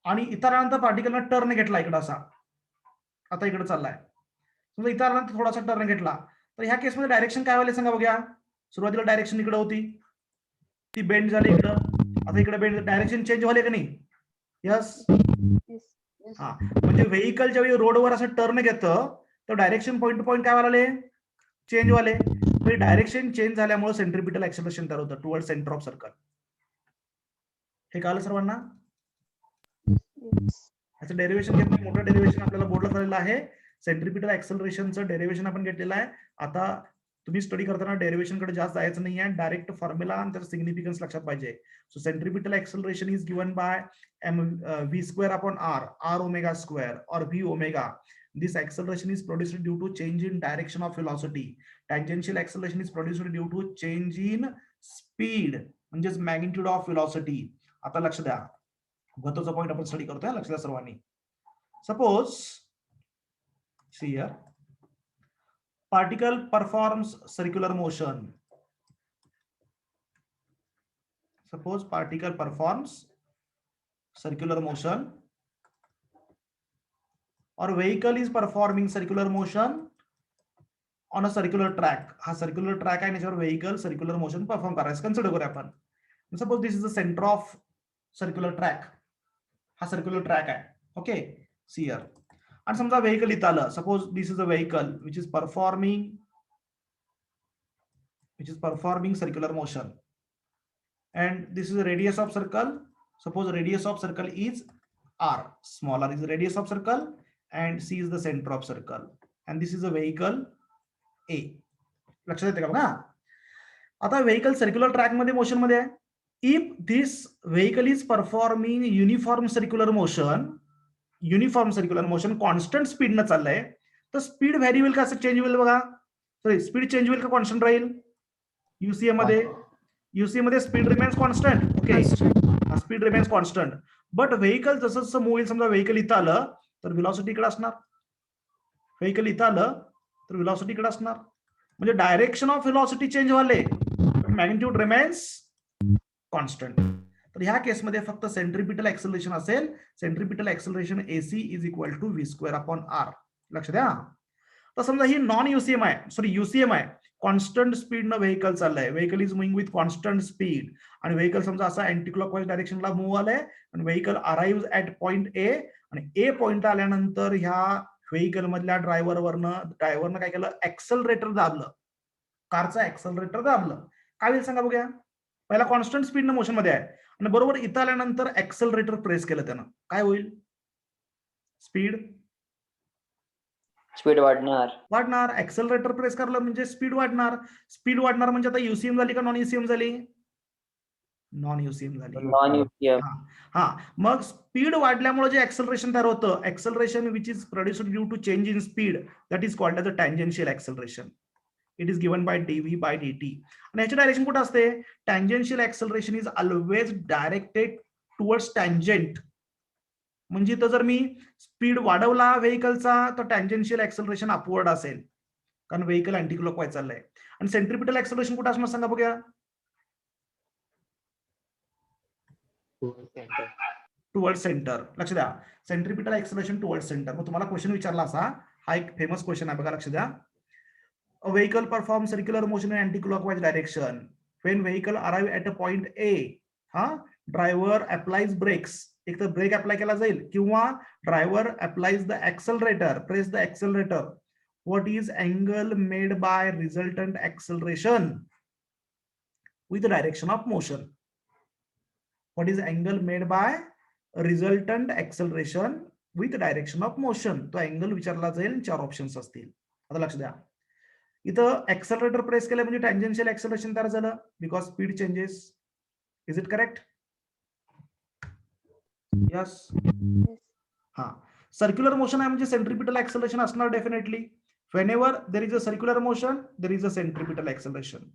आणि इतरांनंतर पार्टिकलनं टर्न घेतला इकडे असा, आता इकडे चाललाय. समजा इतरांनंतर थोडासा टर्न घेतला, तर ह्या केसमध्ये डायरेक्शन काय व्हायला सांगा बघा. सुरुवातीला डायरेक्शन इकडे होती, ती बेंड झाली इकडं, आता इकडे बेंड, डायरेक्शन चेंज व्हाले का नाही? यस. हा, म्हणजे व्हेकल ज्यावेळी रोडवर असं टर्न घेतं तर डायरेक्शन पॉईंट टू पॉईंट काय व्हायला चेंज व्हाले. डायरेक्शन चेंज झाल्यामुळे सेंट्रिपिटल ऍक्सलरेशन तयार होतं टुवर्ड सेंटर ऑफ सर्कल. हे कळलं सर्वांना? याचं डेरिव्हेशन घेतलं, मोठं डेरिव्हेशन आपल्याला बोर्डला झालेलं आहे. सेंट्रिपिटल ऍक्सलरेशनचं डेरिव्हेशन आपण घेतलेलं आहे. आता तुम्ही स्टडी करताना डेरिव्हेशन कडे जास्त जायचं नाही आहे, डायरेक्ट फॉर्म्युला आणि त्याचं सिग्निफिकन्स लक्षात पाहिजे. So centripetal acceleration is given bye v² upon r omega square or v omega. This acceleration is produced due to change in direction of velocity. Tangential acceleration is produced due to change in speed, म्हणजेच magnitude of velocity. आता लक्ष द्या, महत्त्वाचा point आपण study करतोय, लक्ष द्या सर्वांनी. Suppose see here, particle performs circular motion. Suppose particle performs circular motion or vehicle is performing circular motion on a circular track. हा circular track आहे, त्याच्यावर vehicle circular motion perform करायचं कन्सिडर करूया आपण. Suppose this is the center of circular track. हा circular track आहे. Okay, see here. आणि समजा व्हेकल इथं आलं. Suppose this is a vehicle which is performing circular motion, and this is radius of circle. Suppose radius of circle is r, small r is the radius of circle and c is the center of circle, and this is a vehicle A. लक्षात येते का बघा. आता vehicle circular track मध्ये motion मध्ये आहे. If this vehicle is performing uniform circular motion constant speed न चाललंय, तर स्पीड व्हॅरी होईल का, असं चेंज होईल बघा. सॉरी, स्पीड चेंज होईल का कॉन्स्टंट राहील? युसीएम मध्ये speed remains constant. Okay, speed remains constant. But vehicle जसं जसं मूव्ह होईल, समजा व्हेकल इथं आलं तर व्हेलॉसिटी इकडे असणार, व्हेकल इथं आलं तर व्हेलॉसिटी इकडे असणार. म्हणजे डायरेक्शन ऑफ व्हेलॉसिटी चेंज व्हाले, मॅग्निट्यूड रिमेन्स कॉन्स्टंट. तर ह्या केसमध्ये फक्त सेंट्रिपिटल ऍक्सलरेशन असेल. Centripetal acceleration AC is equal to v² upon r. लक्ष द्या. तर समजा ही नॉन युसीएम आहे, सॉरी युसीएम आहे, कॉन्स्टंट स्पीड न व्हेकल चाललंय, vehicle is moving with constant speed, आणि व्हेकल समजा असा अँटी क्लॉकवाईज डायरेक्शनला मूव्ह आलाय, आणि vehicle arrive at point A, आणि ए पॉइंट आल्यानंतर ह्या व्हेकल मधल्या ड्रायव्हरनं काय केलं, ऍक्सलरेटर दाबलं, कारचा ऍक्सलरेटर दाबलं. काय होईल सांगा बघूया. पहिला कॉन्स्टंट स्पीड न मोशन मध्ये आहे, आणि बरोबर इथं आल्यानंतर ऍक्सलरेटर प्रेस केलं त्यानं, काय होईल? स्पीड स्पीड वाढणार. वाढणार. ऍक्सेलरेटर प्रेस करलं म्हणजे स्पीड वाढणार. स्पीड वाढणार म्हणजे आता युसीएम झाली का नॉन युसीएम झाली? नॉन युसीएम झाली. Non UCM. हा, मग स्पीड वाढल्यामुळे जे ऍक्सेलरेशन तयार होतं, acceleration which is produced due to change in speed, that is called as a tangential acceleration. It is given by dv by dt. आणि याची डायरेक्शन कुठे असते? Tangential acceleration is always directed towards tangent. म्हणजे इथं जर मी speed वाढवला व्हेकलचा तर tangential acceleration upward असेल, कारण व्हेकल अँटी क्लॉकवाईज चाललंय. आणि सेंट्रिपिटल ऍक्सेलरेशन कुठे असणार सांगा बघूया? Toward centre. लक्ष द्या, सेंट्रिपिटल ऍक्सेलरेशन टुवर्ड सेंटर. मग तुम्हाला क्वेश्चन विचारला असा, हा एक फेमस क्वेश्चन आहे बघा, लक्ष द्या. A vehicle performs circular motion in anti-clockwise direction. When vehicle arrive at a point A, driver applies brakes. एक तर ब्रेक अप्लाय केला जाईल किंवा driver applies the accelerator, press the accelerator. What is angle made by resultant acceleration with direction of motion? What is angle made by resultant acceleration with direction of motion? तो angle विचारला जाईल. 4 options असतील. आता लक्ष द्या, इथं ऍक्सेलरेटर press केलं म्हणजे टँजेन्शियल ऍक्सेलरेशन तयार झालं because speed changes. Is it correct? Yes. हा, सर्क्युलर मोशन आहे म्हणजे सेंट्रिपिटल ऍक्सेलरेशन असणार definitely. Whenever there is a circular motion there is a centripetal acceleration.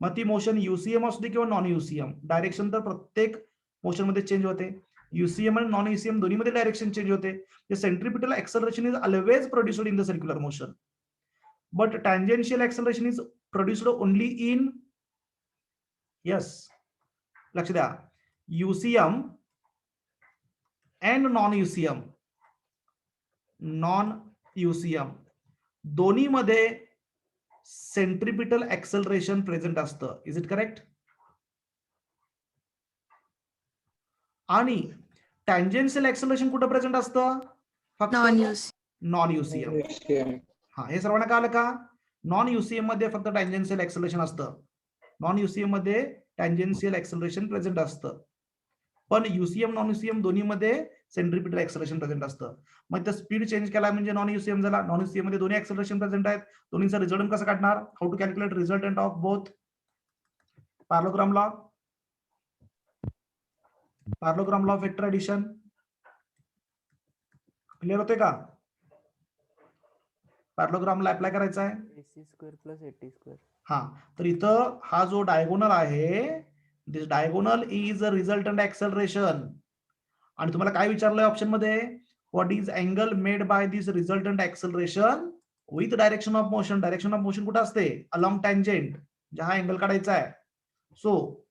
मग ती मोशन युसीएम असू दे किंवा नॉन युसीएम, डायरेक्शन तर प्रत्येक मोशन मध्ये चेंज होते. युसीएम आणि नॉन युसीएम दोन्ही मध्ये डायरेक्शन चेंज होते. Centripetal acceleration is always produced in the circular motion. But tangential acceleration is produced only in, yes, लक्ष द्या, UCM and non-UCM. non-UCM दोन्ही मध्ये सेंट्रिपिटल ऍक्सेलरेशन प्रेझेंट असतं. Is it correct? आणि टँजेन्शियल ऍक्सेलरेशन कुठं present असतं? फक्त नॉन युसीएम. हा, हे सर्वांना कळलं का? नॉन युसीएम मध्ये फक्त टँजेन्शियल ऍक्सेलरेशन असतं. नॉन युसीएम मध्ये टँजेन्शियल ऍक्सेलरेशन प्रेझेंट असतं, पण युसीएम नॉन युसीएम दोन्ही मध्ये सेंट्रिपिटल ऍक्सेलरेशन प्रेझेंट असतं. मग त्या स्पीड चेंज केला म्हणजे नॉन युसीएम झाला. नॉन युसीएम मध्ये दोन्ही ऍक्सेलरेशन प्रेझेंट आहेत. दोन्हीचा रिझल्टंट कसं काढणार? How to calculate resultant of both? Parallelogram law. Parallelogram law of vector addition clear होते का? पॅरलोग्रामला अप्लाय करायचा आहे. AC² + AT². हा, तर इथं हा जो डायगोनल आहे, this diagonal is a resultant acceleration. आणि तुम्हाला काय विचारलंय ऑप्शन मध्ये? What is angle made by this resultant acceleration with direction of motion. Direction of motion कुठे असते? Along tangent. म्हणजे हा अँगल काढायचा आहे. So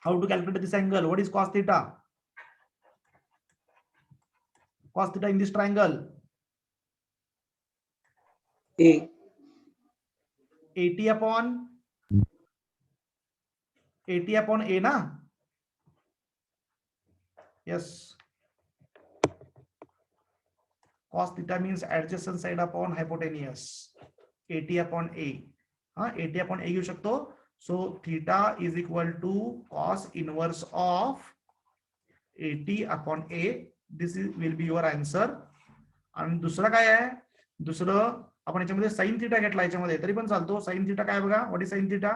how to calculate this angle? What is cos theta? Cos theta in this triangle? A. 80 upon A ना? Yes. Cos theta means adjacent side upon hypotenuse. 80 upon A. 80 upon A घेऊ शकतो. So theta is equal to cos inverse of 80 upon A. This will be your answer. आणि दुसरं काय आहे? दुसरं आपण याच्यामध्ये साइन थिटा घेतला, याच्यामध्ये तरी पण चालतो. साइन थिटा काय बघा? What is sine theta?